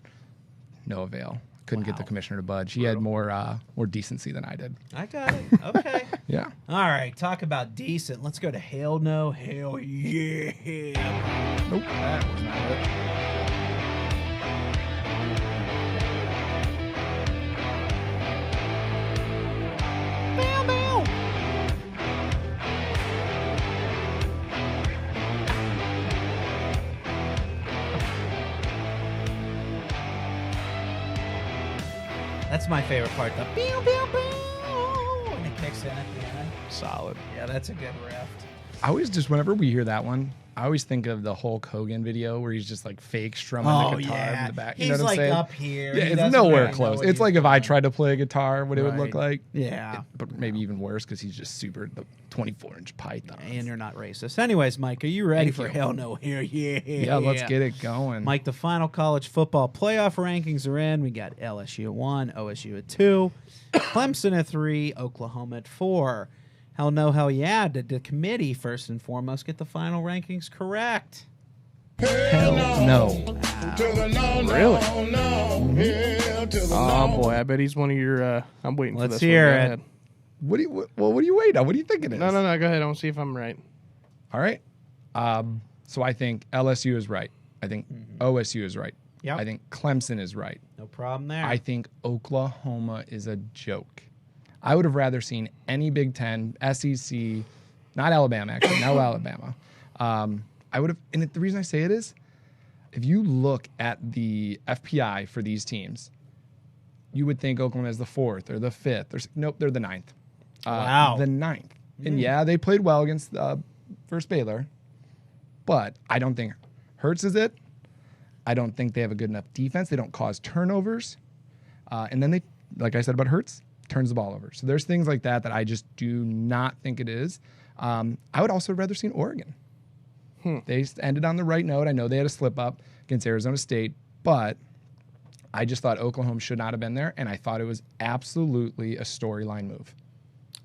no avail. Couldn't get the commissioner to budge. He had more decency than I did. I got it. Okay. Yeah. All right. Talk about decent. Let's go to hell no, hell yeah. Nope. That was not it. Bow, bow. That's my favorite part. The pew, pew, pew, and it kicks in at the end. Solid. Yeah, that's a good riff. I always just, whenever we hear that one, I always think of the Hulk Hogan video where he's just like fake strumming the guitar in the back. You He's know what I'm like saying? up here. Yeah, He it's doesn't nowhere really know close. what It's he's like if I doing. tried to play a guitar, what it would look Right. like. Yeah. But maybe even worse because he's just super the 24-inch python. And you're not racist. Anyways, Mike, are you ready Thank for you. hell no, here, yeah. Yeah, let's get it going. Mike, the final college football playoff rankings are in. We got LSU at 1, OSU at 2, Clemson at 3, Oklahoma at 4. Hell no, hell yeah. Did the committee, first and foremost, get the final rankings correct? Hell no. Really? Oh boy, I bet he's one of your. I'm waiting for Let's this. hear one. Go it. ahead. What do you wait on? What do you think it is? No. Go ahead. I want to see if I'm right. All right. So I think LSU is right. I think OSU is right. Yep. I think Clemson is right. No problem there. I think Oklahoma is a joke. I would have rather seen any Big Ten, SEC, not Alabama, actually, no Alabama. I would have, and the reason I say it is, if you look at the FPI for these teams, you would think Oklahoma is the 4th or the 5th. Nope, they're the 9th. Wow. The 9th. And yeah, they played well against first Baylor, but I don't think Hurts is it. I don't think they have a good enough defense. They don't cause turnovers. And then they, like I said about Hurts, turns the ball over. So there's things like that that I just do not think it is. I would also rather seen Oregon. They ended on the right note. I know they had a slip up against Arizona State, but I just thought Oklahoma should not have been there, and I thought it was absolutely a storyline move.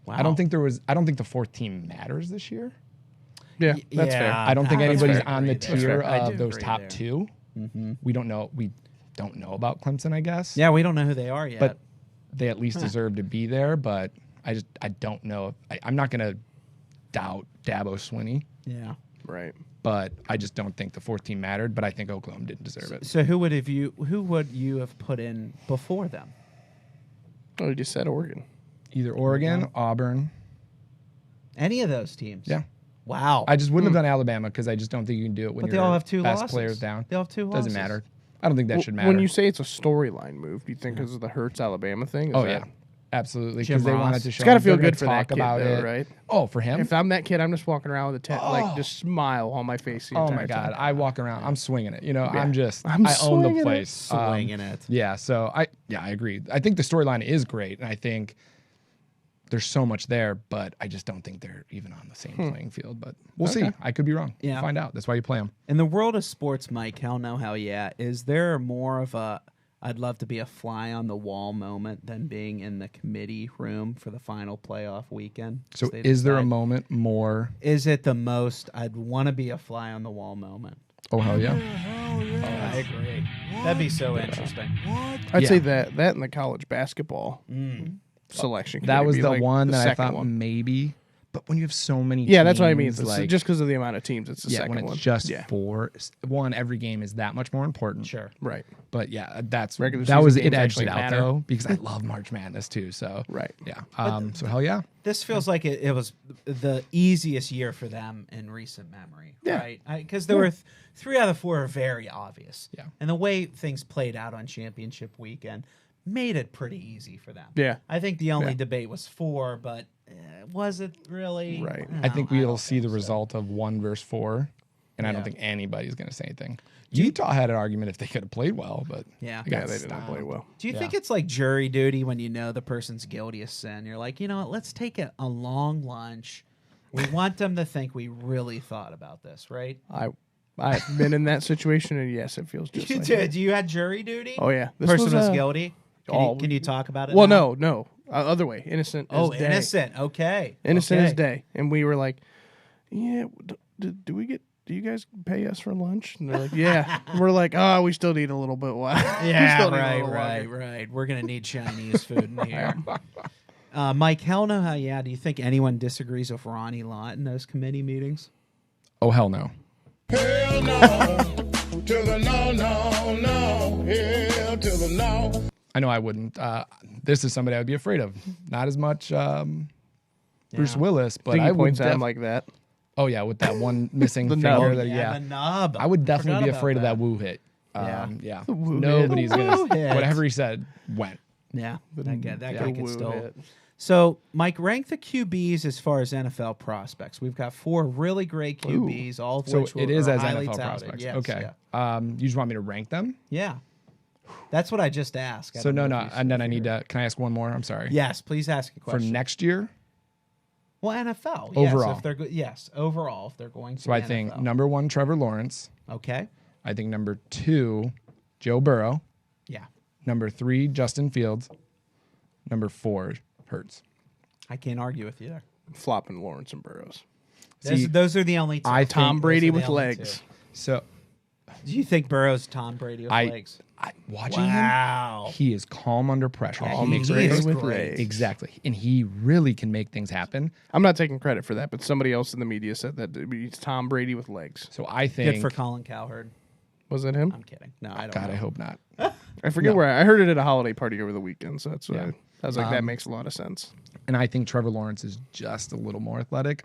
wow. I don't think the 4th team matters this year. Yeah, that's fair. I don't think that's anybody's fair. on the That's fair. tier I do of those agree top there. 2. We don't know. We don't know about Clemson, I guess. Yeah, we don't know who they are yet. But they at least deserve to be there. But I don't know. I'm not going to doubt Dabo Swinney. Yeah. Right. But I just don't think the fourth team mattered. But I think Oklahoma didn't deserve it. So who would you have put in before them? Oh, you just said Oregon. Either Oregon, Auburn. Any of those teams? Yeah. Wow. I just wouldn't have done Alabama because I just don't think you can do it when But they you're all have two best losses. players down. They all have two losses. Doesn't matter. I don't think that should matter. When you say it's a storyline move, do you think because of the Hurts Alabama thing? Is oh that- yeah, absolutely. Jim Because they Ross. wanted to It's show. got to him feel they're gonna good for that talk kid, about though, it. right? Oh, for him. If I'm that kid, I'm just walking around with a like just smile on my face. The Oh entire my God, time. I walk around. I'm swinging it. Yeah. I'm I own swinging the it. place. Swinging it. Yeah. So I agree. I think the storyline is great, and I think there's so much there, but I just don't think they're even on the same playing field. But we'll see. I could be wrong. Yeah. We'll find out. That's why you play them. In the world of sports, Mike, hell no, hell yeah. Is there more of a I'd love to be a fly on the wall moment than being in the committee room for the final playoff weekend? So They is there a decide- moment more? Is it the most I'd want to be a fly on the wall moment? Oh hell yeah! I agree. That'd be so interesting. I'd Yeah. say that and the college basketball selection. That committee was be, the like, one the that I second thought one. maybe. But when you have so many, Yeah, that's what I mean. teams, It's like, just because of the amount of teams, it's the yeah, second when it's one. just yeah. one, every game is that much more important. Sure. Right. But yeah, that's Regular that was season it games edged actually it out matter. though because I love March Madness too. So Right. yeah. So hell yeah. This feels like it was the easiest year for them in recent memory, Yeah. right? Because there were 3 out of 4 are very obvious. Yeah. And the way things played out on championship weekend made it pretty easy for them. Yeah. I think the only Yeah. debate was 4, but was it really? Right. I think we'll don't see the think so. result of 1 versus 4, and I Yeah. don't think anybody's going to say anything. Utah had an argument if they could have played well, but Yeah. they Yeah, got they did not play stomped. well. Do you Yeah. think it's like jury duty when you know the person's guilty of sin? You're like, you know what? Let's take a long lunch. We want them to think we really thought about this, right? I've been in that situation, and yes, it feels just You like did. that. Do you had jury duty? Oh yeah, this Person was was guilty. Can you talk about it? Well, now? no, other way. Innocent. Oh, as day. innocent. Okay. Innocent okay. as day. And we were like, yeah, do you guys pay us for lunch? And they're like, yeah. And we're like, oh, we still need a little bit. Yeah, right. We're gonna need Chinese food in here. Mike, hell no, hell yeah. Do you think anyone disagrees with Ronnie Lott in those committee meetings? Oh hell no. Hell no, to the no, no, no, hell to the no. I know I wouldn't. This is somebody I would be afraid of. Not as much Bruce Willis, but Think I he would. points at him like that. Oh yeah, with that one missing The finger. nub. That, The nub. I would definitely Forgot be about afraid of that. that woo hit. Yeah. Yeah. woo Nobody's hit. gonna. Woo hit. Whatever he said went. Yeah, that guy The could woo still. hit. So, Mike, rank the QBs as far as NFL prospects. We've got 4 really great QBs, all of So which it were is as highly NFL touted. prospects. Yes, okay. Yeah. You just want me to rank them? Yeah. That's what I just asked. I So don't no, know if you and then said I need here. to. Can I ask one more? I'm sorry. Yes, please ask a For question. next year, Well, NFL. Overall. Yes, if they're yes, overall, if they're going to so the I think NFL. number 1, Trevor Lawrence. Okay. I think number 2, Joe Burrow. Yeah. Number 3, Justin Fields. Number 4, Hurts. I can't argue with you there. Flopping Lawrence and Burrows. See, Those are the only 2. I Tom think- Brady Those are with the only legs. 2. So Do you think Burrow's Tom Brady with legs? watching Wow. him, he is calm under pressure. Yeah, he makes he great is with great. legs. Exactly, and he really can make things happen. I'm not taking credit for that, but somebody else in the media said that it's Tom Brady with legs. So I think. Good for Colin Cowherd. Was that him? I'm kidding. No, I don't God, know. I hope not. I forget where I heard it at a holiday party over the weekend, so that's why Yeah. I was like, that makes a lot of sense. And I think Trevor Lawrence is just a little more athletic.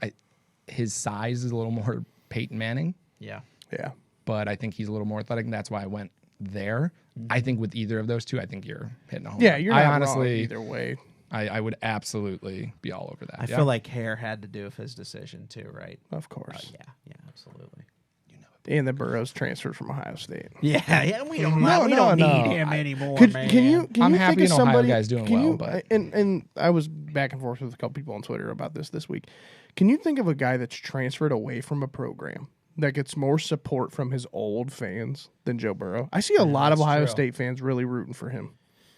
His size is a little more Peyton Manning, Yeah. Yeah. but I think he's a little more athletic, and that's why I went there. I think with either of those two, I think you're hitting a home Yeah, run. you're I not honestly, wrong either way. I would absolutely be all over that. I feel like hair had to do with his decision too, right? Of course. Yeah, absolutely. And the Burrows transferred from Ohio State. Yeah, we don't, No, we no, don't no. need him anymore, Can man. you I'm you happy think of an Ohio somebody guy's doing can well, you, but- and I was back and forth with a couple people on Twitter about this week. Can you think of a guy that's transferred away from a program that gets more support from his old fans than Joe Burrow? I see a lot of that's Ohio true. State fans really rooting for him.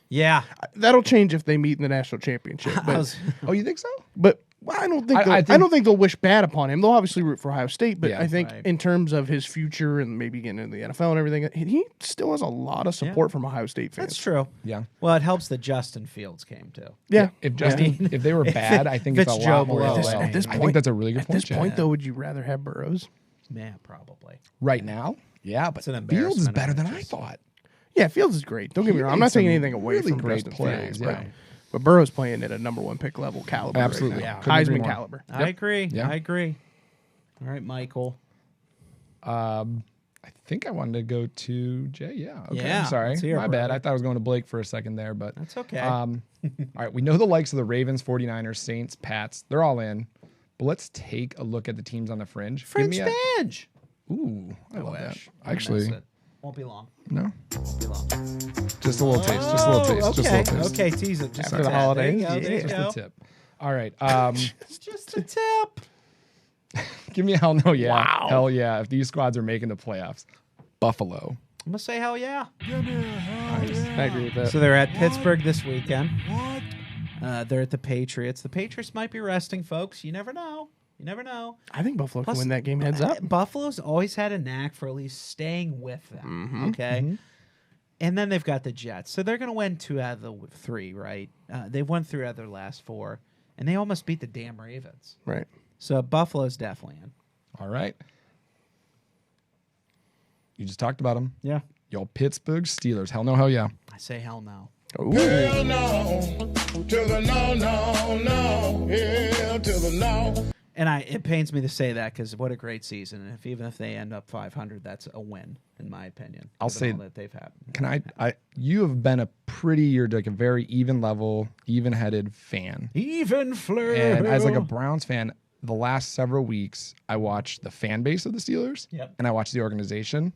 Yeah. That'll change if they meet in the national championship. I But was- Oh, you think so? but Well, I don't think I I don't think they'll wish bad upon him. They'll obviously root for Ohio State, but Yeah. I think Right. in terms of his future and maybe getting into the NFL and everything, he still has a lot of support from Ohio State fans. That's true. Yeah. Well, it helps that Justin Fields came too. Yeah. If Justin, if they were bad, I think it's a Fitz Joe lot more. Blow. LOL. At this I think that's a really good At point. this Jay. point, though, would you rather have Burrows? Yeah, probably. Right now, yeah, but It's an Fields is embarrassment better of than I riches. thought. Yeah, Fields is great. Don't get me He wrong. I'm made not taking some anything away really from great Justin plays, Fields, yeah. right? But Burrow's playing at a number 1 pick level caliber. Absolutely. Right now. Couldn't agree Heisman more. caliber. I agree. Yeah. I agree. All right, Michael. I think I wanted to go to Jay. Yeah. Okay. Yeah, I'm sorry. let's hear it, My bad. brother. I thought I was going to Blake for a second there, but That's okay. all right. We know the likes of the Ravens, 49ers, Saints, Pats. They're all in. But let's take a look at the teams on the fringe. Give Fringe me a- Binge. Ooh, I love that. Wish. I Actually, miss it. Won't be long. no. Won't be long. Just a little taste. Just a little taste. Oh, Just a okay. little taste. Okay, tease it. Just After a the tad. holidays, There you go. There you Just go. a tip. All right. It's just a tip. Give me a hell no, yeah. Wow. Hell yeah. If these squads are making the playoffs, Buffalo. I'm gonna say hell yeah. I agree with that. So they're at Pittsburgh this weekend. They're at the Patriots. The Patriots might be resting, folks. You never know. You never know. I think Buffalo Plus, can win that game heads up. Buffalo's always had a knack for at least staying with them. Okay. And then they've got the Jets. So they're going to win 2 out of the 3, right? They've won 3 out of their last 4. And they almost beat the damn Ravens. Right. So Buffalo's definitely in. All right. You just talked about them. Yeah. Y'all Pittsburgh Steelers. Hell no, hell yeah. I say hell no. Ooh. Hell no, to the no, no, no. Hell to the no. And it pains me to say that because what a great season. And even if they end up 500, that's a win, in my opinion. I'll given say- all that they've had. Can I you have been you're like a very even level, even headed fan. Even flair. And as like a Browns fan, the last several weeks, I watched the fan base of the Steelers. Yep. And I watched the organization.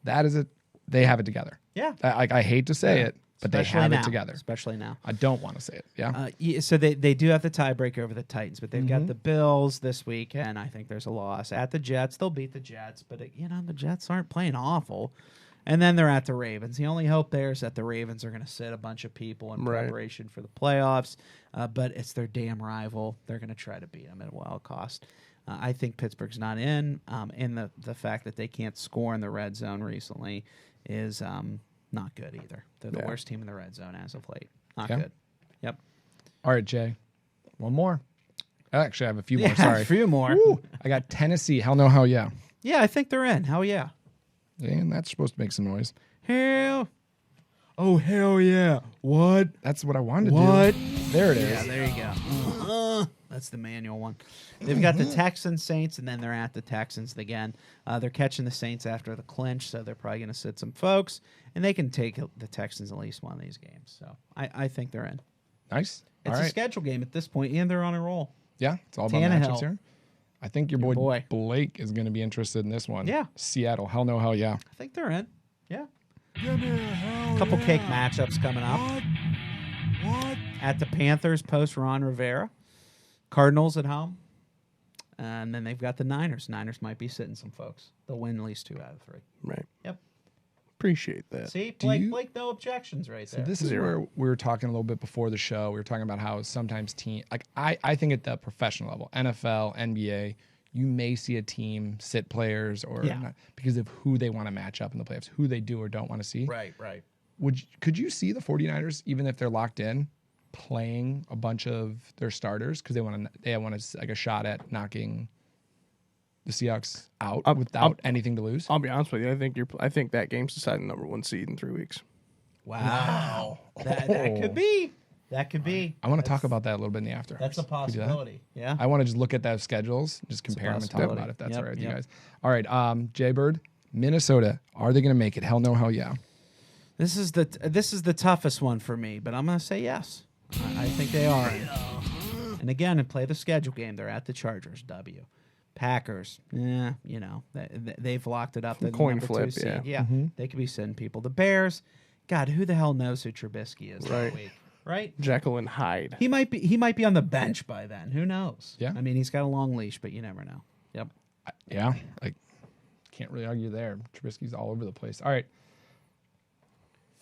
That is it. They have it together. Yeah. I hate to say it, but they Especially have now. it together. Especially now. I don't want to say it. Yeah. Yeah, so they do have the tiebreaker over the Titans, but they've got the Bills this weekend. I think there's a loss at the Jets. They'll beat the Jets, but the Jets aren't playing awful. And then they're at the Ravens. The only hope there is that the Ravens are going to sit a bunch of people in Right. preparation for the playoffs. But it's their damn rival. They're going to try to beat them at a wild cost. I think Pittsburgh's not in. And the fact that they can't score in the red zone recently is not good either. They're the Yeah. worst team in the red zone as of late. Not Yeah. good. Yep. All right, Jay. One more. Actually, I have a few Yeah, more. Sorry. a few more. Woo. I got Tennessee. Hell no, hell yeah. Yeah, I think they're in. Hell yeah. And that's supposed to make some noise. Hell. Oh, hell yeah. What? That's what I wanted to What? do. There it is. Yeah, there you go. That's the manual one. They've got the Texans, Saints, and then they're at the Texans again. They're catching the Saints after the clinch, so they're probably going to sit some folks, and they can take the Texans at least one of these games. So I think they're in. Nice. It's All a right. schedule game at this point, and they're on a roll. Yeah, it's all about Tannehill. matchups here. I think your boy, boy. Blake is going to be interested in this one. Yeah. Seattle. Hell no, hell yeah. I think they're in. Yeah. A couple cake matchups coming up. At the Panthers, post Ron Rivera. Cardinals at home. And then they've got the Niners. Niners might be sitting some folks. They'll win at least 2 out of 3. Right. Yep. Appreciate that. See, Do Blake, you- Blake, no objections right So there. this is where we were talking a little bit before the show. We were talking about how sometimes I think at the professional level, NFL, NBA, you may see a team sit players or Yeah. not, because of who they want to match up in the playoffs, who they do or don't want to see. Right. Could you see the 49ers, even if they're locked in, playing a bunch of their starters because they want like a shot at knocking the Seahawks out without anything to lose? I'll be honest with you. I think that game's deciding number 1 seed in 3 weeks. Wow. That could be. That could be. I want to talk about that a little bit in the after. That's a hours. Can we do that? possibility. Yeah. I want to just look at those schedules, just compare them and talk possibility. about it if that's Yep, all right with yep. you guys. All right, Jay Bird, Minnesota. Are they going to make it? Hell no, hell yeah. This is the toughest one for me, but I'm going to say yes. I think they are. And again, and play the schedule game. They're at the Chargers. W. Packers. They've locked it up. They're the Coin number 2 flip, seed. yeah. They could be sending people. The Bears. God, who the hell knows who Trubisky is Right. that week? Right. Jekyll and Hyde. He might be on the bench by then. Who knows? Yeah. I mean, he's got a long leash, but you never know. Yep. Yeah, I can't really argue there. Trubisky's all over the place. All right.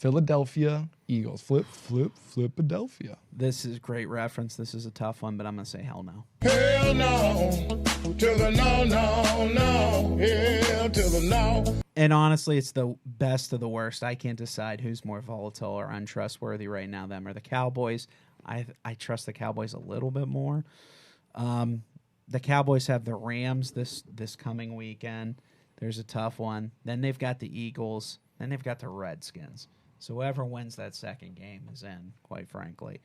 Philadelphia Eagles. Philadelphia. This is great reference. This is a tough one, but I'm going to say hell no. Hell no to the no, no, no. Hell to the no. And honestly, it's the best of the worst. I can't decide who's more volatile or untrustworthy right now, them or the Cowboys. I trust the Cowboys a little bit more. The Cowboys have the Rams this coming weekend. There's a tough one. Then they've got the Eagles. Then they've got the Redskins. So whoever wins that second game is in, quite frankly.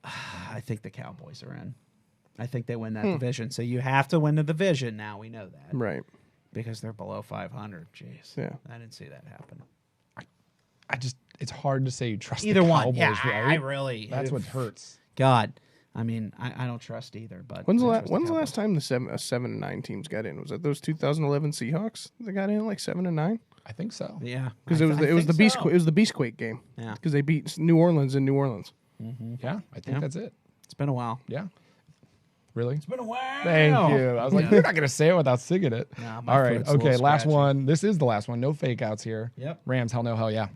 I think the Cowboys are in. I think they win that division. So you have to win the division now. We know that. Right. Because they're below 500. Jeez. Yeah. I didn't see that happen. It's hard to say you trust Either the one. Cowboys, Yeah, right? I really. That's what hurts. God. I mean, I don't trust either. But When's the Cowboys. last time the 7-9 teams got in? Was it those 2011 Seahawks that got in like 7-9? I think so. Yeah. Because it was the Beastquake game. Yeah. Because they beat New Orleans in New Orleans. Yeah, I think that's it. It's been a while. Yeah. Really? It's been a while. Thank you. I was like, you're not going to say it without singing it. Nah, my All right. throat's a little Okay. Last scratchy. one. This is the last one. No fake outs here. Yep. Rams, hell no, hell yeah.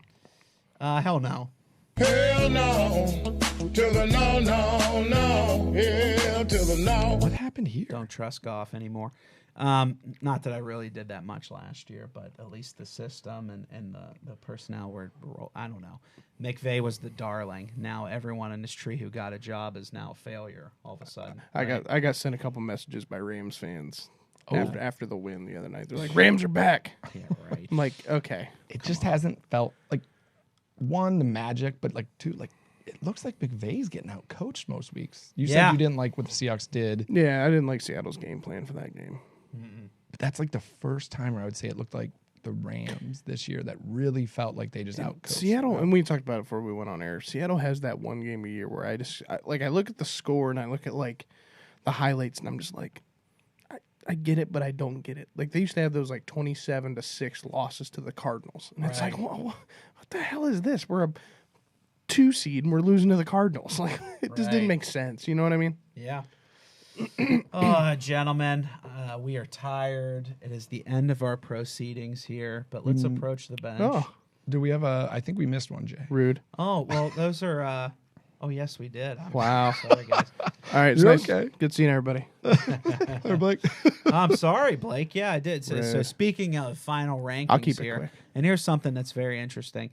Hell no. Hell no to the no, no, no. Hell to the no. What happened here? Don't trust Goff anymore. Not that I really did that much last year, but at least the system and the personnel were, I don't know. McVay was the darling. Now everyone in this tree who got a job is now a failure all of a sudden. I got sent a couple messages by Rams fans after the win the other night. They're like, Rams are back. Yeah, right. I'm like, okay. It just hasn't felt like, one, the magic, but like, two, like, it looks like McVay's getting out coached most weeks. You Yeah. said you didn't like what the Seahawks did, Yeah, I didn't like Seattle's game plan for that game. but that's like the first time where I would say it looked like the Rams this year that really felt like they just out coached. Seattle, and we talked about it before we went on air. Seattle has that one game a year where I look at the score and I look at like the highlights and I'm just like, I get it, but I don't get it. Like they used to have those like 27-6 losses to the Cardinals, and it's like, what the hell is this? We're a 2 seed and we're losing to the Cardinals. Like it just didn't Right. make sense. You know what I mean? Yeah. Gentlemen, we are tired. It is the end of our proceedings here, but let's approach the bench. Oh, Do we have I think we missed one, Jay. rude. Oh, well, those are. Oh, yes, we did. I'm Wow. sorry, guys. All right, it's You're nice. okay. Good seeing everybody. Or Blake. I'm sorry, Blake. Yeah, I did. So Rude. speaking of final rankings I'll keep it here, quick. and here's something that's very interesting.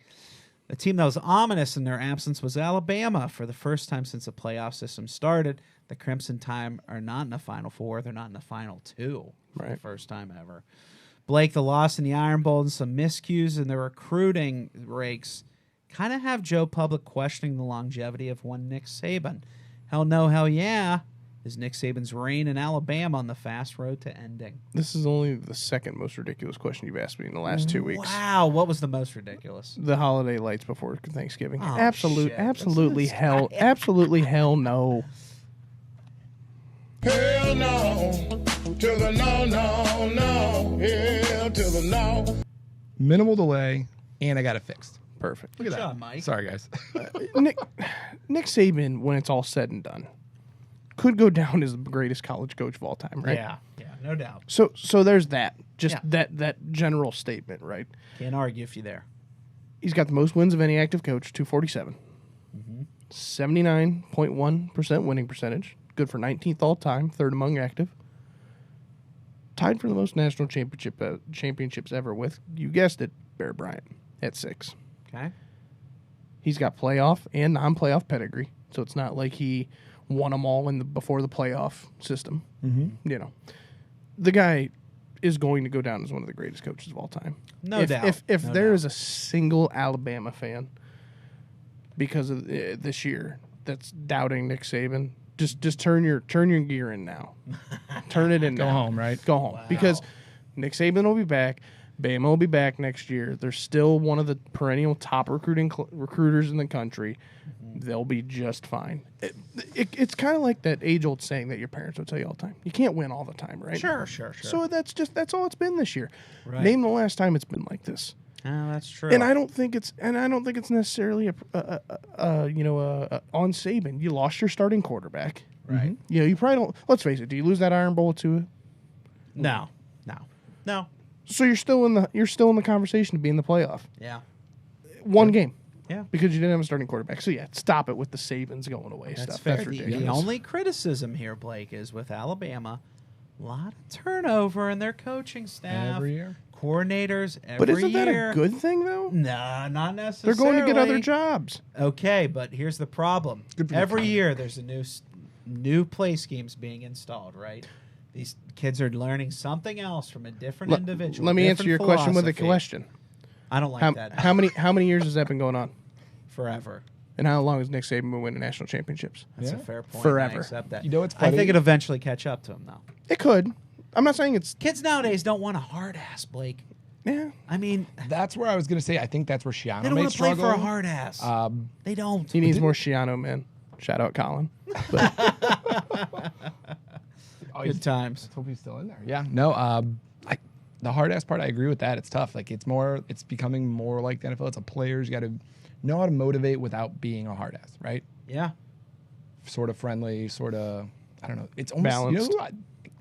The team that was ominous in their absence was Alabama. For the first time since the playoff system started, the Crimson Tide are not in the Final Four. They're not in the Final Two for the Right. first time ever. Blake, the loss in the Iron Bowl and some miscues in the recruiting ranks kind of have Joe Public questioning the longevity of one Nick Saban. Hell no, hell yeah. Is Nick Saban's reign in Alabama on the fast road to ending? This is only the second most ridiculous question you've asked me in the last 2 weeks. Wow, what was the most ridiculous? The holiday lights before Thanksgiving. Oh, Absolutely shit. absolutely hell no. Hell no to the no, no, no. Hell to the no. Minimal delay, and I got it fixed. Perfect. Look at Good that. job, Mike. Sorry, guys. Nick Saban, when it's all said and done, could go down as the greatest college coach of all time, right? Yeah, no doubt. So there's that. Just Yeah. that general statement, right? Can't argue if you're there. He's got the most wins of any active coach, 247. 79.1% winning percentage. Good for 19th all time, third among active. Tied for the most national championships ever with, you guessed it, Bear Bryant at 6. Okay. He's got playoff and non-playoff pedigree, so it's not like he won them all before the playoff system. Mm-hmm. You know, the guy is going to go down as one of the greatest coaches of all time. No doubt. If No there doubt. is a single Alabama fan because of this year that's doubting Nick Saban, just turn your gear in now. Turn it in. Go now. home, right? Go home because Nick Saban will be back. Bama will be back next year. They're still one of the perennial top recruiters in the country. They'll be just fine. It's kind of like that age-old saying that your parents would tell you all the time. You can't win all the time, right? Sure. So that's all it's been this year. Right. Name the last time it's been like this. Oh, that's true. And I don't think it's necessarily on Saban. You lost your starting quarterback. Right. You know, you probably don't. Let's face it. Do you lose that Iron Bowl to it? No. So you're still in the conversation to be in the playoff. Yeah. One game. Yeah. Because you didn't have a starting quarterback. So, yeah, stop it with the Sabins going away That's stuff. fair. That's ridiculous. The only criticism here, Blake, is with Alabama, a lot of turnover in their coaching staff. Every year. Coordinators every year. But isn't that a good thing, though? Nah, not They're necessarily. going to get other jobs. Okay, but here's the problem. Good for the Every economy. year there's a new play schemes being installed, right? These kids are learning something else from a different individual. Let me answer different your question with a philosophy. question. I don't like that. How many years has that been going on? Forever. And how long has Nick Saban been winning national championships? That's a Yeah. fair point. Forever. I accept that. You know what's I funny? think it'll eventually catch up to him, though. It could. I'm not saying it's. Kids nowadays don't want a hard ass, Blake. Yeah. I mean, That's where I was going to say. I think that's where Shiano they don't may want to play struggle. for a hard ass. They don't. He needs more Shiano, man. Shout out Colin. Good times. Hope he's still in there. Yeah. No. The hard ass part, I agree with that. It's tough. Like it's becoming more like the NFL. It's a players. You got to know how to motivate without being a hard ass, right? Yeah. Sort of friendly, sort of. I don't know. It's almost Balanced.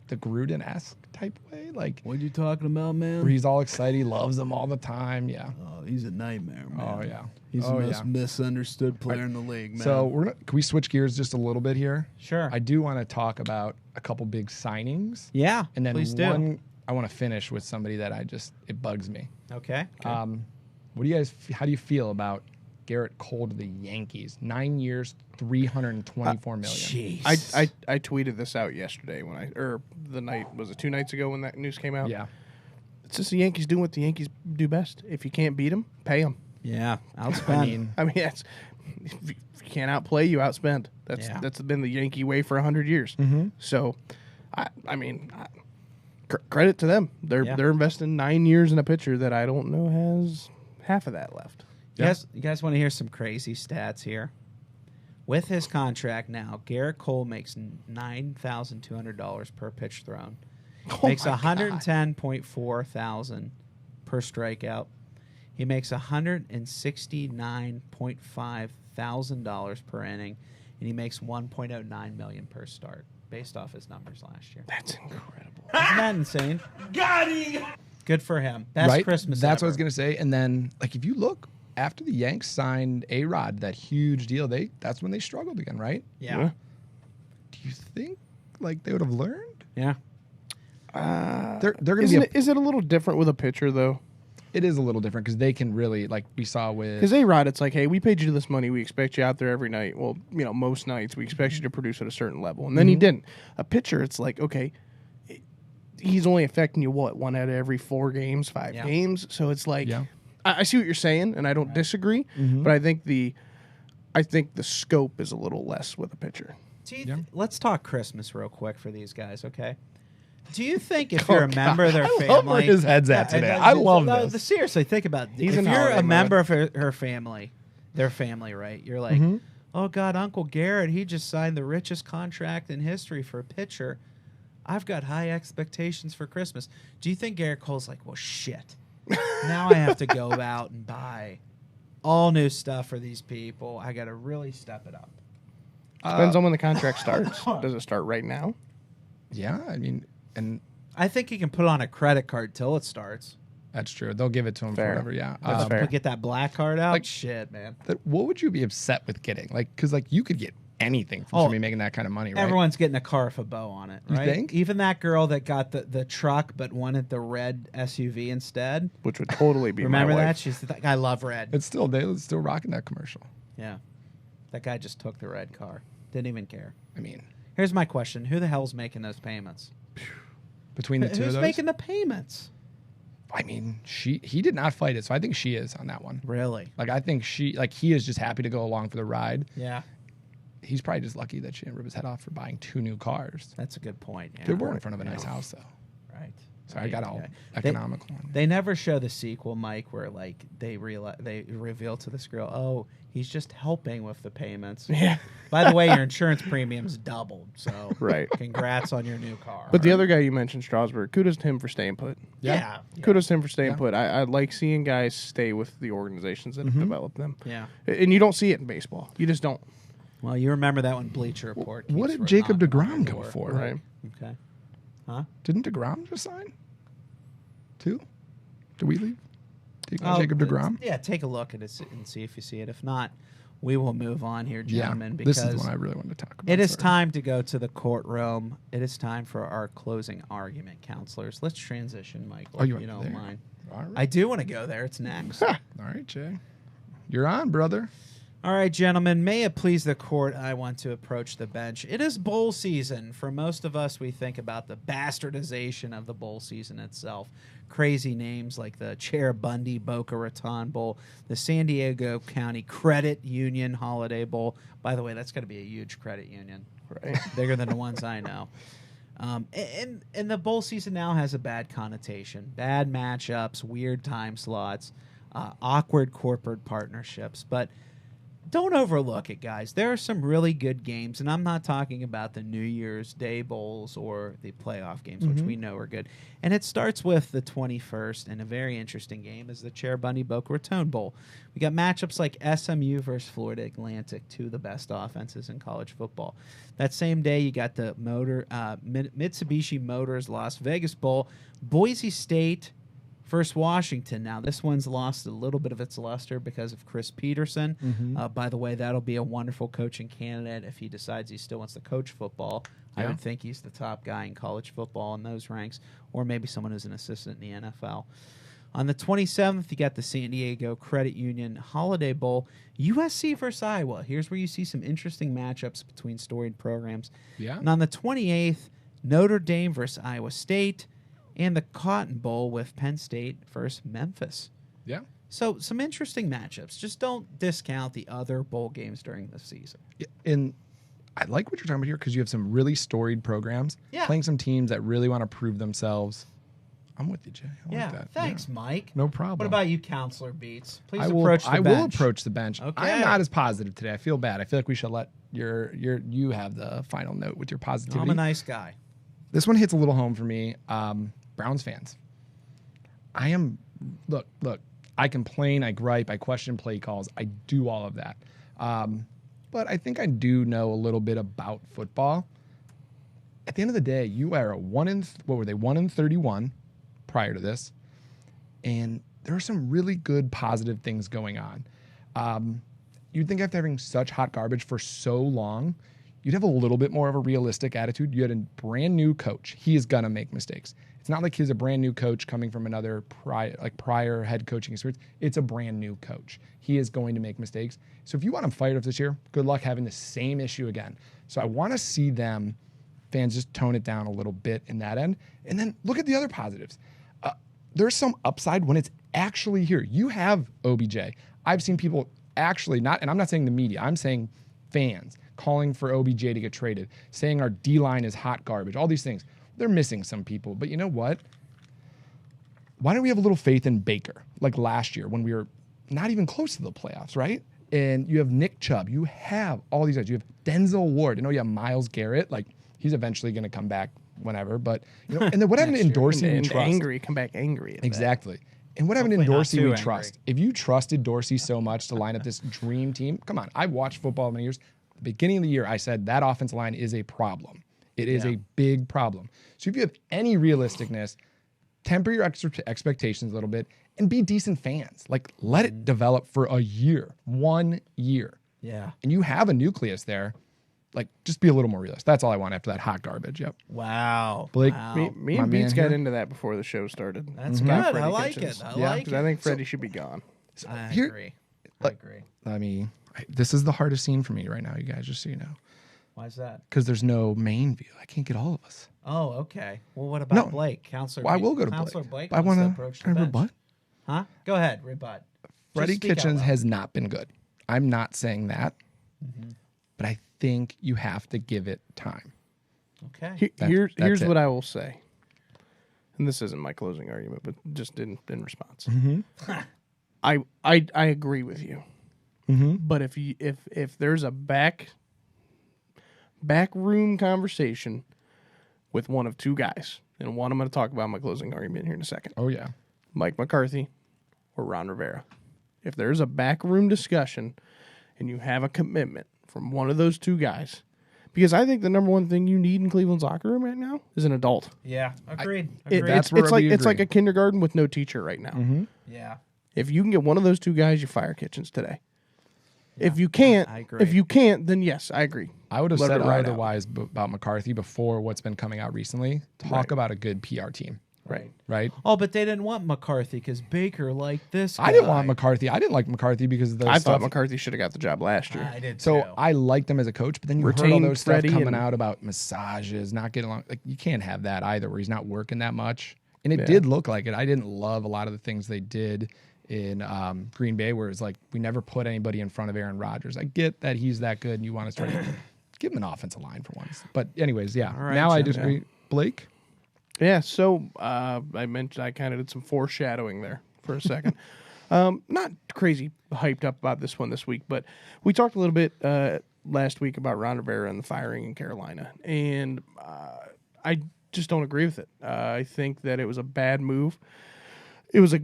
The Gruden-esque type way, like What you talking about, man? where he's all excited, he loves them all the time. Yeah. Oh, he's a nightmare, man. Oh yeah. He's oh, the most yeah. misunderstood player in the league, man. So can we switch gears just a little bit here? Sure. I do want to talk about a couple big signings. Yeah. And then please do. one, I want to finish with somebody that it bugs me. Okay. What do you guys? How do you feel about Garrett Cole to the Yankees? 9 years, $324 million. Jeez. I tweeted this out yesterday the night, was it 2 nights ago when that news came out? Yeah. It's just the Yankees doing what the Yankees do best. If you can't beat them, pay them. Yeah. Outspend. I mean, if you can't outplay, you outspend. That's been the Yankee way for 100 years. Mm-hmm. So, credit to them. They're investing 9 years in a pitcher that I don't know has half of that left. You guys want to hear some crazy stats here? With his contract now, Garrett Cole makes $9,200 per pitch thrown. Makes $110.4 thousand per strikeout. He makes $169.5 thousand per inning, and he makes $1.09 million per start, based off his numbers last year. That's incredible. Isn't that insane? Got him. Good for him. Best Right? Christmas. That's what I was ever. going to say. And then, like, if you look after the Yanks signed A-Rod, that huge deal, that's when they struggled again, right? Yeah. Do you think like they would have learned? Yeah. They're going to be. Is it a little different with a pitcher though? It is a little different because they can really, like we saw with. Because A-Rod, it's like, hey, we paid you this money. We expect you out there every night. Well, most nights we expect you to produce at a certain level. And then he didn't. A pitcher, it's like, okay, he's only affecting you, what, 1 out of every 4 games, 5 games? So it's like, Yeah. I see what you're saying, and I don't disagree. But I think the scope is a little less with a pitcher. Let's talk Christmas real quick for these guys, okay? Do you think if you're a member of their family, love where his head's at today. I love this. Seriously, think about it. He's If in you're holiday a mode. member of her family, their family, right? You're like, oh God, Uncle Garrett, he just signed the richest contract in history for a pitcher. I've got high expectations for Christmas. Do you think Garrett Cole's like, well, shit, now I have to go out and buy all new stuff for these people. I got to really step it up. Depends on when the contract starts. Does it start right now? Yeah, I mean, and I think he can put on a credit card till it starts. that's true. They'll give it to him Fair. for whatever. Yeah. That's fair. But get that black card out. Like- Shit, man. What would you be upset with getting? Like, because like you could get anything from somebody making that kind of money, right? Everyone's getting a car with a bow on it, You right? think? Even that girl that got the truck but wanted the red SUV instead. Which would totally be Remember my that? wife. She's like, I love red. It's still still rocking that commercial. Yeah. That guy just took the red car. Didn't even care. I mean, Here's my question. Who the hell's making those payments? between the two of Who's those, making the payments? I mean, he did not fight it, so I think she is on that one. Really? Like, I think he is just happy to go along for the ride. Yeah. He's probably just lucky that she didn't rip his head off for buying 2 new cars. That's a good point. Yeah. They were in front of a nice house, though. Right. So I got all Yeah. economical on it. They never show the sequel, Mike, where like they reveal to this girl, oh, he's just helping with the payments. Yeah. By the way, your insurance premiums doubled, so Right. congrats on your new car. But the other guy you mentioned, Strasburg, kudos to him for staying put. yeah. Kudos to him for staying Yeah. put. I like seeing guys stay with the organizations that have developed them. Yeah. And you don't see it in baseball. You just don't. Well, you remember that when Bleacher Report. What keeps did Jacob knocking on DeGrom the go door. for? Right. Okay. Huh? Didn't DeGrom just sign? 2? Did we leave? Jacob DeGrom? Yeah, take a look at it and see if you see it. If not, we will move on here, gentlemen. Yeah, because this is the one I really wanted to talk about. it is Sorry. time to go to the courtroom. It is time for our closing argument, counselors. Let's transition, Michael, if you you want don't there? mind. All right. I do want to go there. It's next. All right, Jay. You're on, brother. All right, gentlemen, may it please the court, I want to approach the bench. It is bowl season. For most of us, we think about the bastardization of the bowl season itself. Crazy names like the Chair Bundy Boca Raton Bowl, the San Diego County Credit Union Holiday Bowl. By the way, that's going to be a huge credit union. Right. Bigger than the ones I know. And the bowl season now has a bad connotation. Bad matchups, weird time slots, awkward corporate partnerships. But don't overlook it, guys. There are some really good games, and I'm not talking about the New Year's Day bowls or the playoff games, which we know are good. And it starts with the 21st, and a very interesting game is the Chair Bundy Boca Raton Bowl. We got matchups like SMU versus Florida Atlantic, two of the best offenses in college football. That same day, you got the Mitsubishi Motors Las Vegas Bowl, Boise State versus Washington. Now, this one's lost a little bit of its luster because of Chris Peterson. By the way, that'll be a wonderful coaching candidate if he decides he still wants to coach football. I would think he's the top guy in college football in those ranks, or maybe someone who's an assistant in the NFL. On the 27th, you got the San Diego Credit Union Holiday Bowl, USC versus Iowa. Here's where you see some interesting matchups between storied programs. Yeah. And on the 28th, Notre Dame versus Iowa State, and the Cotton Bowl with Penn State versus Memphis. Yeah. So some interesting matchups. Just don't discount the other bowl games during the season. Yeah, and I like what you're talking about here because you have some really storied programs playing some teams that really want to prove themselves. I'm with you, Jay. I like that. Thanks, Mike. No problem. What about you, Counselor Beats? Please I will approach the bench. will approach the bench. Okay. I'm not as positive today. I feel bad. I feel like we should let you have the final note with your positivity. I'm a nice guy. This one hits a little home for me. Browns fans. Look, I complain, I gripe, I question play calls. I do all of that. But I think I do know a little bit about football. At the end of the day, you are a 1-31 prior to this. And there are some really good positive things going on. You'd think after having such hot garbage for so long, you'd have a little bit more of a realistic attitude. You had a brand new coach. He is going to make mistakes. It's not like he's a brand new coach coming from another prior head coaching experience. It's a brand new coach. He is going to make mistakes. So if you want him fired up this year, good luck having the same issue again. So I want to see fans just tone it down a little bit in that end. And then look at the other positives. There's some upside when it's actually here. You have OBJ. I've seen people actually and I'm not saying the media, I'm saying fans calling for OBJ to get traded, saying our D-line is hot garbage, all these things. They're missing some people. But you know what? Why don't we have a little faith in Baker like last year when we were not even close to the playoffs, right? And you have Nick Chubb. You have all these guys. You have Denzel Ward. I know you have Myles Garrett. Like, he's eventually going to come back whenever. But, you know, and then what happened to Dorsey we trust? Come back angry. Exactly. And what happened to Hopefully not Dorsey too we angry. trust? If you trusted Dorsey so much to line up this dream team, come on. I've watched football many years. At the beginning of the year, I said that offensive line is a problem. It is a big problem. So if you have any realisticness, temper your expectations a little bit and be decent fans. Like, let it develop for a year, 1 year. Yeah. And you have a nucleus there. Like, just be a little more realistic. That's all I want after that hot garbage. Yep. Wow. Blake, Wow. Me My and Beats man got here. into that before the show started. That's About good. I Freddie like Kitchens. it. I Yeah, like Because I it. think Freddie should be gone. I here- agree. I like- agree. I mean, this is the hardest scene for me right now, you guys, just so you know. Why is that? Because there's no main view. I can't get all of us. Oh, okay. Well, what about No. Blake? Counselor Well, I will go to Counselor Blake. Blake I wants want to approach to the bench. rebut. Huh? Go ahead, rebut. Just Freddie speak out Kitchens loud. has not been good. I'm not saying that. But I think you have to give it time. Okay. Here's that's it. what I will say. And this isn't my closing argument, but just in response. I agree with you. But if there's a back room conversation with one of two guys, and one I'm going to talk about in my closing argument here in a second, Oh, yeah. Mike McCarthy or Ron Rivera. If there's a back room discussion and you have a commitment from one of those two guys, because I think the number one thing you need in Cleveland's locker room right now is an adult. Yeah. Agreed. It- Agreed. That's where it's we like agree. a kindergarten with no teacher right now. Yeah. If you can get one of those two guys, you fire Kitchens today. If you can't, I agree. if you can't, then yes, I agree. I would have Let said it ride out. otherwise about McCarthy before what's been coming out recently. Talk about a good PR team, Right. right? Oh, but they didn't want McCarthy because Baker liked this guy. I didn't want McCarthy. I didn't like McCarthy because of the I stuff. thought McCarthy should have got the job last year. I did So too. I liked him as a coach, but then you heard all Retain those stuff Freddie coming and- out about massages, not getting along. Like you can't have that either, where he's not working that much. And it did look like it. I didn't love a lot of the things they did in Green Bay, where it's like we never put anybody in front of Aaron Rodgers. I get that he's that good, and you want to start give him an offensive line for once. But anyways, yeah. right, now I Jim. disagree. Blake. Yeah, so I mentioned I kind of did some foreshadowing there for a second. Not crazy hyped up about this one this week, but we talked a little bit last week about Ron Rivera and the firing in Carolina, and I just don't agree with it. I think that it was a bad move. It was a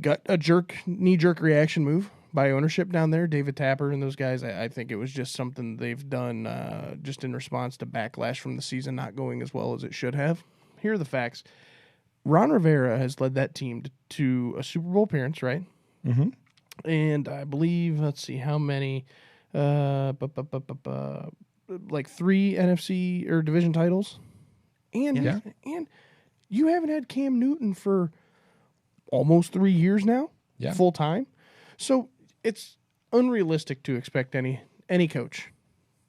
knee-jerk reaction move by ownership down there, David Tapper and those guys. I think it was just something they've done just in response to backlash from the season not going as well as it should have. Here are the facts. Ron Rivera has led that team to a Super Bowl appearance, right? Mm-hmm. And I believe, let's see, how many, like 3 NFC or division titles. And you haven't had Cam Newton for almost 3 years now, full time. So it's unrealistic to expect any coach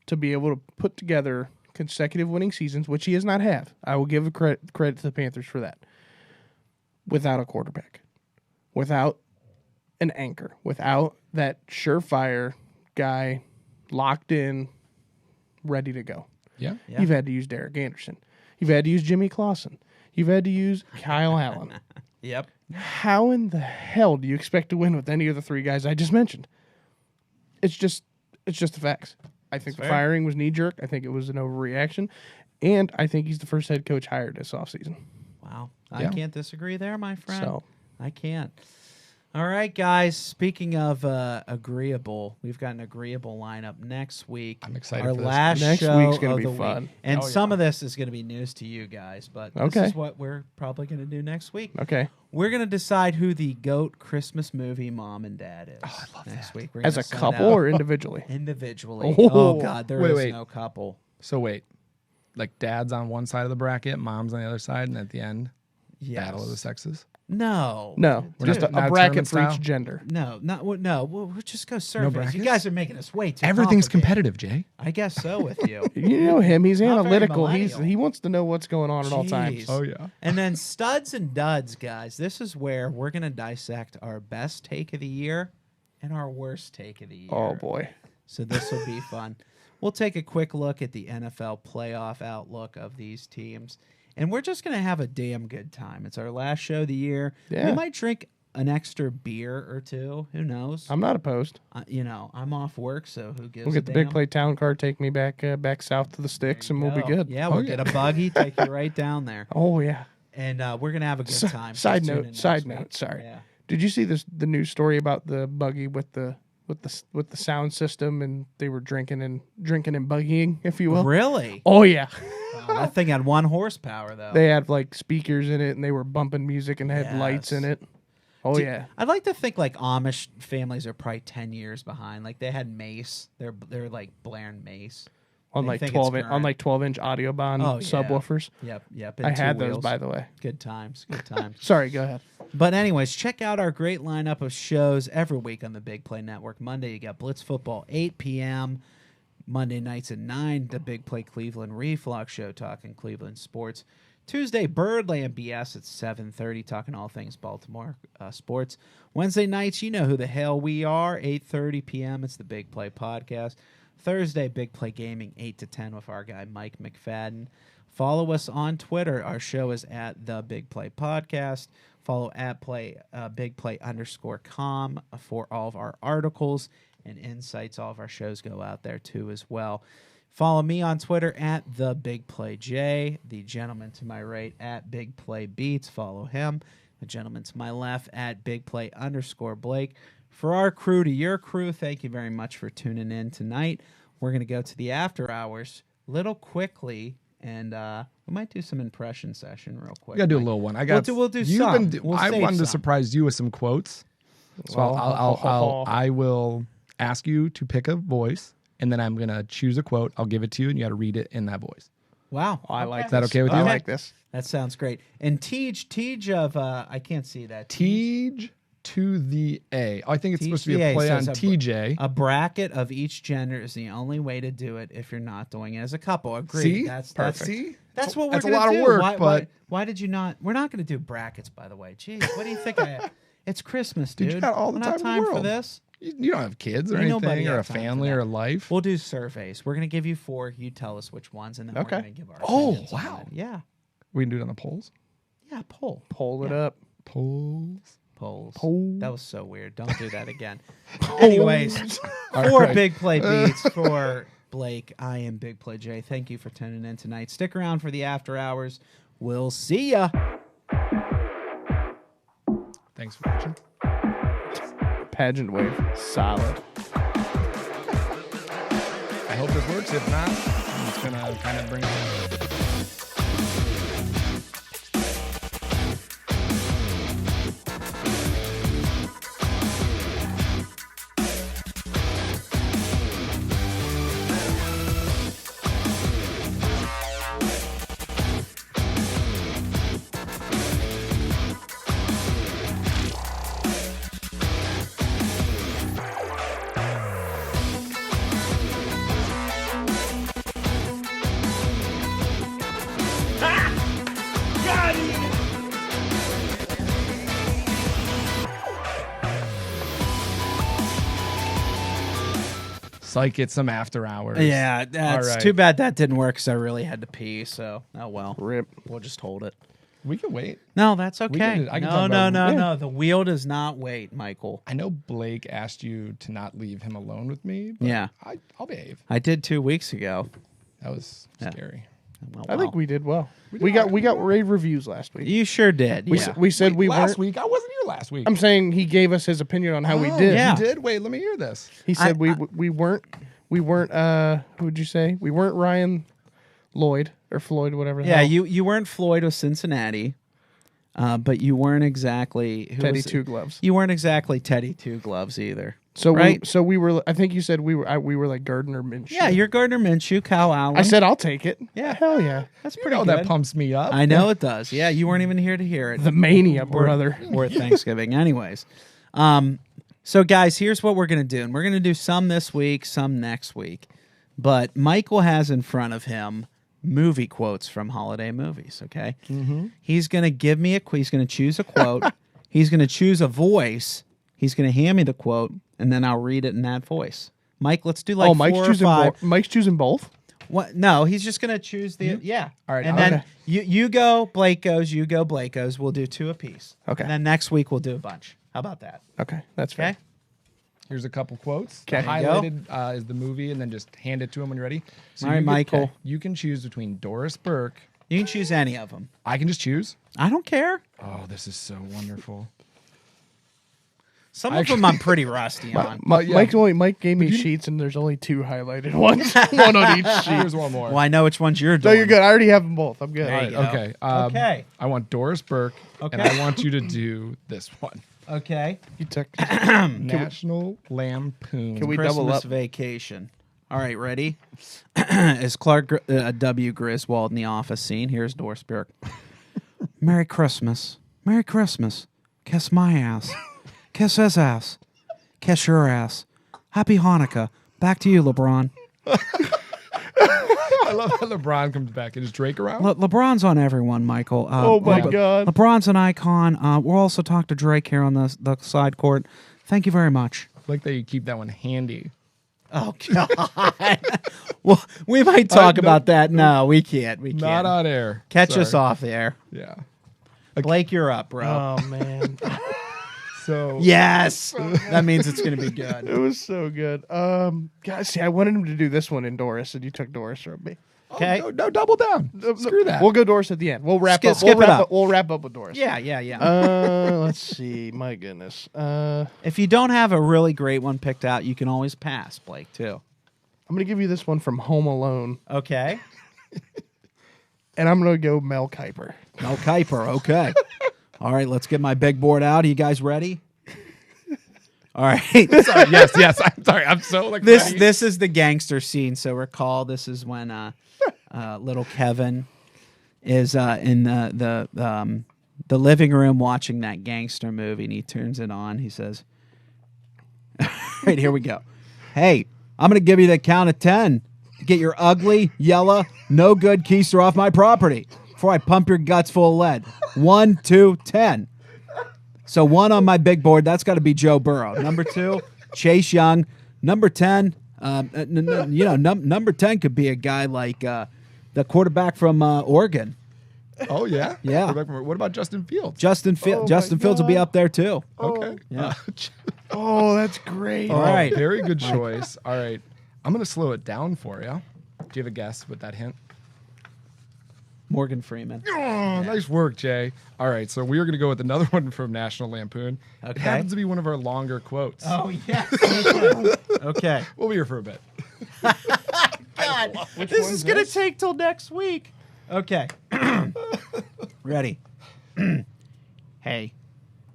to be able to put together consecutive winning seasons, which he does not have. I will give credit to the Panthers for that. Without a quarterback, without an anchor, without that surefire guy locked in, ready to go. Yeah. You've had to use Derek Anderson. You've had to use Jimmy Clausen. You've had to use Kyle Allen. Yep. How in the hell do you expect to win with any of the 3 guys I just mentioned? It's just the facts. I think the firing was knee-jerk. I think it was an overreaction. And I think he's the first head coach hired this offseason. Wow. I can't disagree there, my friend. So- I can't. All right, guys. Speaking of agreeable, we've got an agreeable lineup next week. I'm excited Our for this. last Next show week's gonna of be the fun. week. And some of this is going to be news to you guys, but this Okay. is what we're probably going to do next week. Okay. We're going to decide who the GOAT Christmas movie mom and dad is next week. We're As gonna a send couple out or individually? individually. Oh. Oh, God, there is Wait. no couple. So wait, like dad's on one side of the bracket, mom's on the other side, and at the end, battle of the sexes. No. No, We're just not a bracket tournament for each style? Gender. No, no. We'll just go surface. You brackets? guys are making us way too Everything's complicated. competitive, Jay. I guess so with you. You know him. He's Not very analytical. millennial. He wants to know what's going on at all times. Jeez. yeah. And then studs and duds, guys. This is where we're going to dissect our best take of the year and our worst take of the year. Oh, boy. So this will be fun. We'll take a quick look at the NFL playoff outlook of these teams. And we're just going to have a damn good time. It's our last show of the year. Yeah. We might drink an extra beer or two. Who knows? I'm not opposed. I'm off work, so who gives We'll a get the damn? Big Play Town Card, take me back south to the sticks, and we'll be good. Yeah, we'll get a buggy, take you right down there. Oh, yeah. And we're going to have a good time. Side Just tune in note. Side next week. note. Sorry. Yeah. Did you see the news story about the buggy with the sound system, and they were drinking and buggying, if you will? Really? Oh yeah. That thing had 1 horsepower, though. They had like speakers in it, and they were bumping music and had lights in it. Oh yeah. I'd like to think like Amish families are probably 10 years behind. Like they had Mace. They're like blaring Mace. On They like think 12 it's on like 12-inch Audiobahn Oh, yeah. subwoofers. Yep. I and had two those, wheels. by the way. Good times. Good times. Sorry, go ahead. But anyways, check out our great lineup of shows every week on the Big Play Network. Monday, you got Blitz Football, 8 p.m. Monday nights at 9, the Big Play Cleveland Reflux Show talking Cleveland sports. Tuesday, Birdland BS at 7:30, talking all things Baltimore sports. Wednesday nights, you know who the hell we are, 8:30 p.m. It's the Big Play Podcast. Thursday, Big Play Gaming, 8 to 10 with our guy Mike McFadden. Follow us on Twitter. Our show is at the Big Play Podcast. Follow at bigplay_com for all of our articles and insights. All of our shows go out there too as well. Follow me on Twitter at the Big Play J. The gentleman to my right at Big Play Beats. Follow him. The gentleman to my left at Big Play_Blake. For our crew to your crew, thank you very much for tuning in tonight. We're going to go to the after hours little quickly, and we might do some impression session real quick. We gotta do a little one. I got. We'll do you've some. been. We'll I save wanted to some. surprise you with some quotes. So I will ask you to pick a voice, and then I'm gonna choose a quote. I'll give it to you, and you got to read it in that voice. Wow. I like Is that this. okay with you? I like this. That sounds great. And Tej of I can't see that. Tej to the A. Oh, I think it's supposed to be TGA a play on says TJ. A bracket of each gender is the only way to do it if you're not doing it as a couple. Agreed. See? That's Perfect. See? That's what we're That's a gonna lot of do. work, but- why did you not? We're not going to do brackets, by the way. Jeez, what do you think? It's Christmas, dude. You got all the We're not time in the for world. this. You don't have kids or Ain't nobody anything, or a have time for family, that. or a life. We'll do surveys. We're going to give you 4. You tell us which ones, and then Okay. we're going to give our. Oh, opinions on wow. it. Yeah. We can do it on the polls. Yeah. Poll. Pull it up. Polls. Polls. Polls. That was so weird. Don't do that again. Anyways, for Big Play Beats for Blake, I am Big Play Jay. Thank you for tuning in tonight. Stick around for the after hours. We'll see ya. Thanks for watching. Pageant wave. Solid. I hope this works. If not, I'm just gonna kind of bring it. Psych, it's some after hours. Yeah, that's All right. too bad that didn't work because I really had to pee. So, oh well. Rip. We'll just hold it. We can wait. No, that's okay. I can No, talk no, about- no, yeah. no. The wheel does not wait, Michael. I know Blake asked you to not leave him alone with me. But Yeah. I'll behave. I did 2 weeks ago. That was scary. Well, I think well. we did well. We got rave reviews last week. You sure did. We, Yeah. we said we last weren't. week. I wasn't here last week. I'm saying he gave us his opinion on how we did. yeah. You did? Wait, let me hear this. He said we weren't. Who would you say? We weren't Ryan Lloyd or Floyd, whatever. The Yeah, hell. you weren't Floyd with Cincinnati, but you weren't exactly Teddy was- Two Gloves. You weren't exactly Teddy Two Gloves either. So right? we were. I think you said we were like Gardner Minshew. Yeah, you're Gardner Minshew, Kyle Allen. I said I'll take it. Yeah. hell yeah. that's You pretty know good. that pumps me up. I know it does. Yeah, you weren't even here to hear it. The mania, brother. Or Thanksgiving. Anyways. So guys, here's what we're gonna do. And we're gonna do some this week, some next week. But Michael has in front of him movie quotes from holiday movies, okay? Mm-hmm. He's gonna give me he's gonna choose a quote, he's gonna choose a voice, he's gonna hand me the quote, and then I'll read it in that voice. Mike, let's do like Mike's 4 or choosing 5. Mike's choosing both. What? No, he's just gonna choose the yeah. All right, and okay. then you go, Blake goes, you go, Blake goes. We'll do 2 apiece. Okay. And then next week we'll do a bunch. How about that? Okay, that's fair. Okay. Here's a couple quotes. Okay. There you go. Highlighted is the movie, and then just hand it to him when you're ready. So All right, you Michael. You can choose between Doris Burke. You can choose any of them. I can just choose. I don't care. Oh, this is so wonderful. Some of them I'm pretty rusty on. Mike gave me sheets, and there's only 2 highlighted ones. One on each sheet. Here's one more. Well, I know which ones you're No, doing. you're good. I already have them both. I'm good. There you go. Okay. Okay. I want Doris Burke, and Okay. I want you to do this one. Okay. You took. National Lampoon. Can we Christmas double up? Vacation. All right, ready? Is Clark W. Griswold in the office scene? Here's Doris Burke. Merry Christmas. Merry Christmas. Kiss my ass. Kiss his ass. Kiss your ass. Happy Hanukkah. Back to you, LeBron. I love how LeBron comes back. And is Drake around? LeBron's on everyone, Michael. Oh, my God. LeBron's an icon. We'll also talk to Drake here on the side court. Thank you very much. Like that you keep that one handy. Oh, God. Well, we might talk about that. No, we can't. We can't. Not on air. Catch us Sorry. off there. Yeah. Blake, you're up, bro. Oh man, So Yes. That means it's going to be it good. was so good. Guys, see, I wanted him to do this one in Doris, and you took Doris from me. Okay. no, double down. Screw that. We'll go Doris at the end. We'll wrap up. Skip it up. We'll wrap up with Doris. Yeah. Let's see. My goodness. If you don't have a really great one picked out, you can always pass, Blake, too. I'm gonna give you this one from Home Alone, Okay. and I'm gonna go Mel Kiper. Mel Kiper. Okay. All right, let's get my big board out. Are you guys ready? All right. Sorry, yes. I'm sorry. I'm so like ready. This is the gangster scene. So recall, this is when little Kevin is in the living room watching that gangster movie, and he turns it on. He says, "Right, here we go. Hey, I'm gonna give you the count of 10 to get your ugly, yellow, no good keister off my property before I pump your guts full of lead. 1, 2, 10. So 1 on my big board. That's got to be Joe Burrow. Number 2, Chase Young. Number 10, number 10 could be a guy like the quarterback from Oregon. Oh yeah, Yeah. What about Justin Fields? Justin Fields will be up there too. Okay. Yeah. Oh, that's great. All right. Very good choice. All right. I'm gonna slow it down for you. Do you have a guess with that hint? Morgan Freeman. Oh, nice work, Jay. All right, so we are going to go with another one from National Lampoon. It Okay. happens to be one of our longer quotes. Oh yes. Okay. We'll be here for a bit. God, this is gonna take till next week. Okay. Ready. Hey,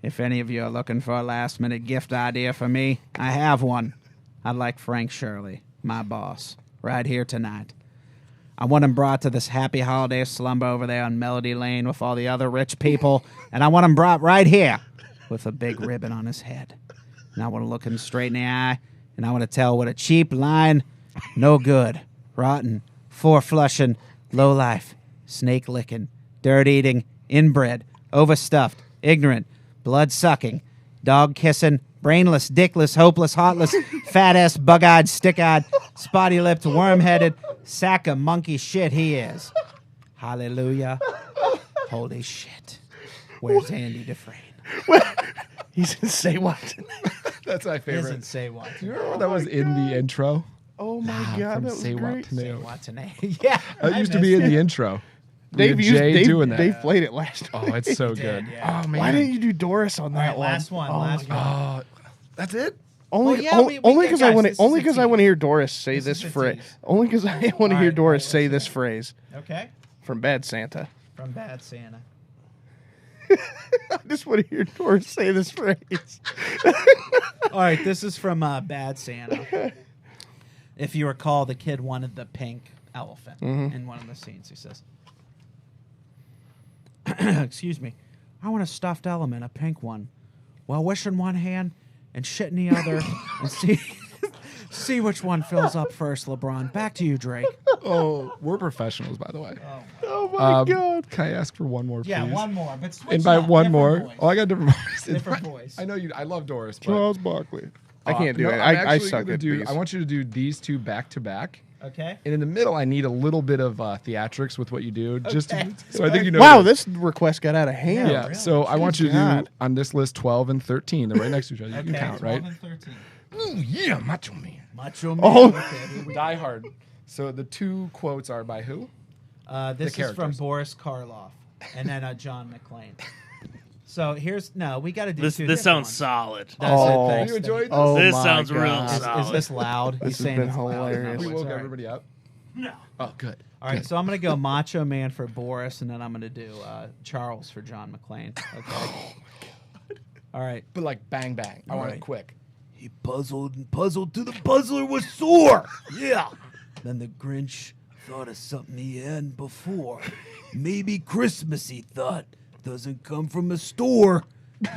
if any of you are looking for a last-minute gift idea for me, I have one. I'd like Frank Shirley, my boss, right here tonight. I want him brought to this happy holiday slumber over there on Melody Lane with all the other rich people, and I want him brought right here with a big ribbon on his head. And I want to look him straight in the eye, and I want to tell what a cheap, lying, no good, rotten, four-flushing, low-life, snake-licking, dirt-eating, inbred, overstuffed, ignorant, blood-sucking, dog-kissing, brainless, dickless, hopeless, heartless, fat-ass, bug-eyed, stick-eyed, spotty-lipped, worm-headed, sack of monkey shit he is. Hallelujah. Holy shit. Where's Andy Dufresne? He's in Say What? That's my favorite. Isn't Say What. Do you remember that was in the intro? Oh my God, From that was Say What great. to Neo. What's a name? Yeah. That used to be in the intro. Dave, Jay doing that. Dave played it last time. Oh, it's so good. yeah. Oh man. Why didn't you do Doris on that All right, last one. Oh, Last my one. God. That's it? Only, Well, yeah, we only get- because I guys, want this to. is Only a because I tease. want to hear Doris say This this is a phrase. tease. Only because I want to All hear right, Doris what's say it? this phrase Okay. from Bad Santa. From Bad Santa. I just want to hear Doris say this phrase. All right, this is from Bad Santa. If you recall, the kid wanted the pink elephant in one of the scenes. He says, excuse me, I want a stuffed element, a pink one. Well, wish in one hand and shit in the other and see which one fills up first, LeBron. Back to you, Drake. Oh, we're professionals, by the way. Oh my God. Can I ask for one more, please? Yeah, one more. But switch And by up, one different more. voice. Oh, I got a different voice. Different voice. I know you. I love Doris. But, Charles Barkley. I can't do no, it. I'm I actually suck gonna at do. these. I want you to do these two back to back. Okay. And in the middle, I need a little bit of theatrics with what you do. Just Okay. so I think you know. Wow, this request got out of hand. Yeah. really? So I want you to God. do on this list 12 and 13. They're right next to each other. You Okay. can count, 12 right? and 13. Ooh, yeah, Macho Man. Macho Man. Oh. Okay, here we go. Die Hard. So the two quotes are by who? This is from characters. Boris Karloff, and then John McClane. So we got to do This two this different sounds ones. solid. Does Oh. it? Thanks. You enjoyed this? Oh This my sounds real God. solid. Is this loud? This He's has saying been it's loud. hilarious. We No, woke it's all right. everybody up. No. Oh, good. All right, so I'm going to go Macho Man for Boris, and then I'm going to do Charles for John McClane. Okay. All right. But like bang bang. I want it Right. quick. He puzzled and puzzled till the puzzler was sore. Yeah. Then the Grinch thought of something he hadn't before. Maybe Christmas, he thought, doesn't come from a store.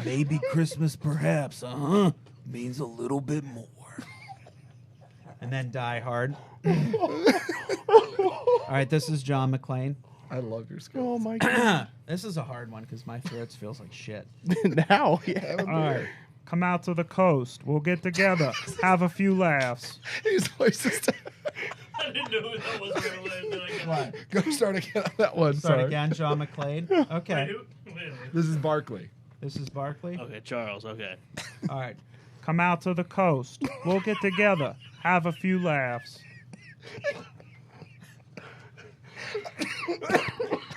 Maybe Christmas, perhaps, means a little bit more. And then Die Hard. All right, this is John McClane. I love your skills. Oh my God. This is a hard one because my throat feels like shit. Now, yeah. All right. Come out to the coast. We'll get together. Have a few laughs. His voice is I didn't know that was real. What? Go start again on that one. Start Sorry. again, John McClane. Okay. This is Barkley. This is Barkley. Okay, Charles. Okay. All right. Come out to the coast. We'll get together. Have a few laughs.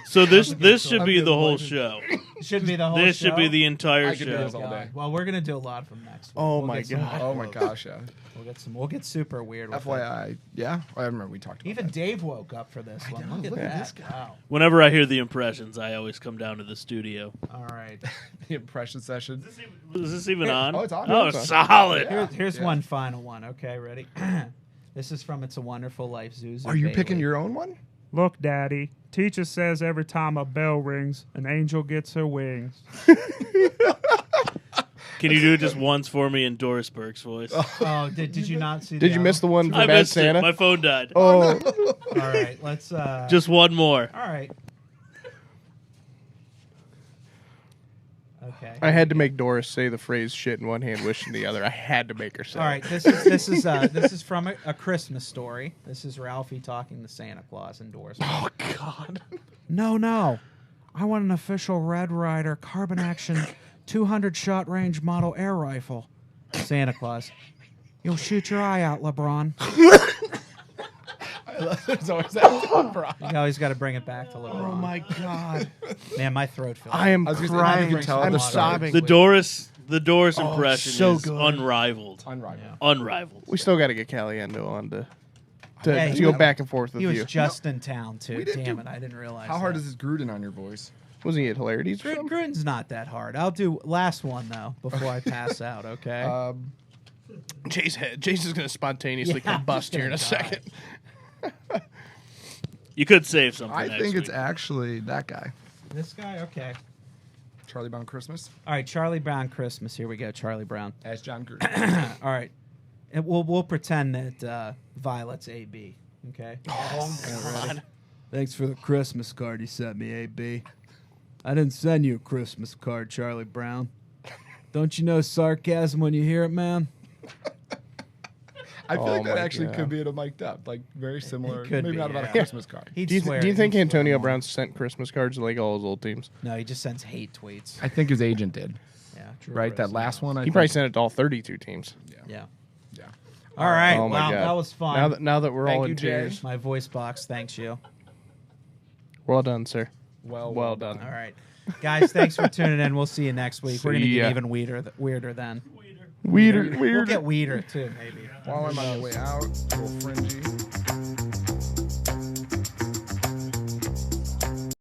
So this should be the whole show. Should be the whole This show. should be the entire I could do show. this all day. Well, we're gonna do a lot from next week. Oh We'll my get some God. Oh my quotes. gosh, yeah. We'll get super weird. With it. FYI, yeah. I remember we talked about Even that. Dave woke up for this one. know, Look at look at that. this guy. Wow. Whenever I hear the impressions, I always come down to the studio. All right. the impression session. Is this even on? Oh, it's on. Oh, It's on. solid. Here's one final one. Okay, ready? This is from It's a Wonderful Life. Zuzu Are you Bailey. picking your own one? Look, Daddy. Teacher says every time a bell rings, an angel gets her wings. Can you do it just once for me in Doris Burke's voice? Oh, did you not see? Did you miss the one for I Bad missed Santa? it. My phone died. Oh, All right, let's. Just one more. All right. Okay. I had to make Doris say the phrase "shit in one hand, wish in the other." I had to make her say. All right. This is from a Christmas story. This is Ralphie talking to Santa Claus endorsement. Oh God. No. I want an official Red Ryder carbon action 200 shot range model air rifle. Santa Claus. You'll shoot your eye out, LeBron. There's always that. You always got to bring it back to LeBron. Oh my God. Man, my throat feels. I am I was gonna say, crying. you can tell I'm the sobbing. The Doris impression so is good. unrivaled. Unrivaled. Unrivaled. We still got to get Caliendo on to Yeah, to he go was- back and forth with He was you. just in town too. We didn't Damn do- it, I didn't realize. How hard that. is this Gruden on your voice? Was he at Hilarities? or something? Gruden's not that hard. I'll do last one though before I pass out. Okay. Jace is going to spontaneously Yeah, I'm combust just here in a gonna second. You could save something. I next think it's week. actually that guy. This guy. Okay. Charlie Brown Christmas All right. Charlie Brown Christmas. Here we go. Charlie Brown. as John Gruden. All right. And we'll pretend that Violet's AB. Okay. Thanks for the Christmas card you sent me, AB. I didn't send you a Christmas card, Charlie Brown. Don't you know sarcasm when you hear it, man? I feel Oh like that my actually God. could be in a mic'd up, like very similar. could Maybe be, not about a yeah. Christmas card. He'd Do you, swear- do you think he'd swear Antonio more. Brown sent Christmas cards to like all his old teams? No, he just sends hate tweets. I think his agent did. Yeah. Drew Right, that Rosen last knows. one. He probably sent it to all 32 teams. Yeah. Yeah. All right. Oh my Wow, God. that was fun. Now that we're Thank all you, in Jay. tears. My voice box thanks you. Well done, sir. Well done. All right. Guys, thanks for tuning in. We'll see you next week. We're going to See get ya. even weirder then. Weirder. We'll get weirder, too, maybe. While I'm on the way out, a little fringy.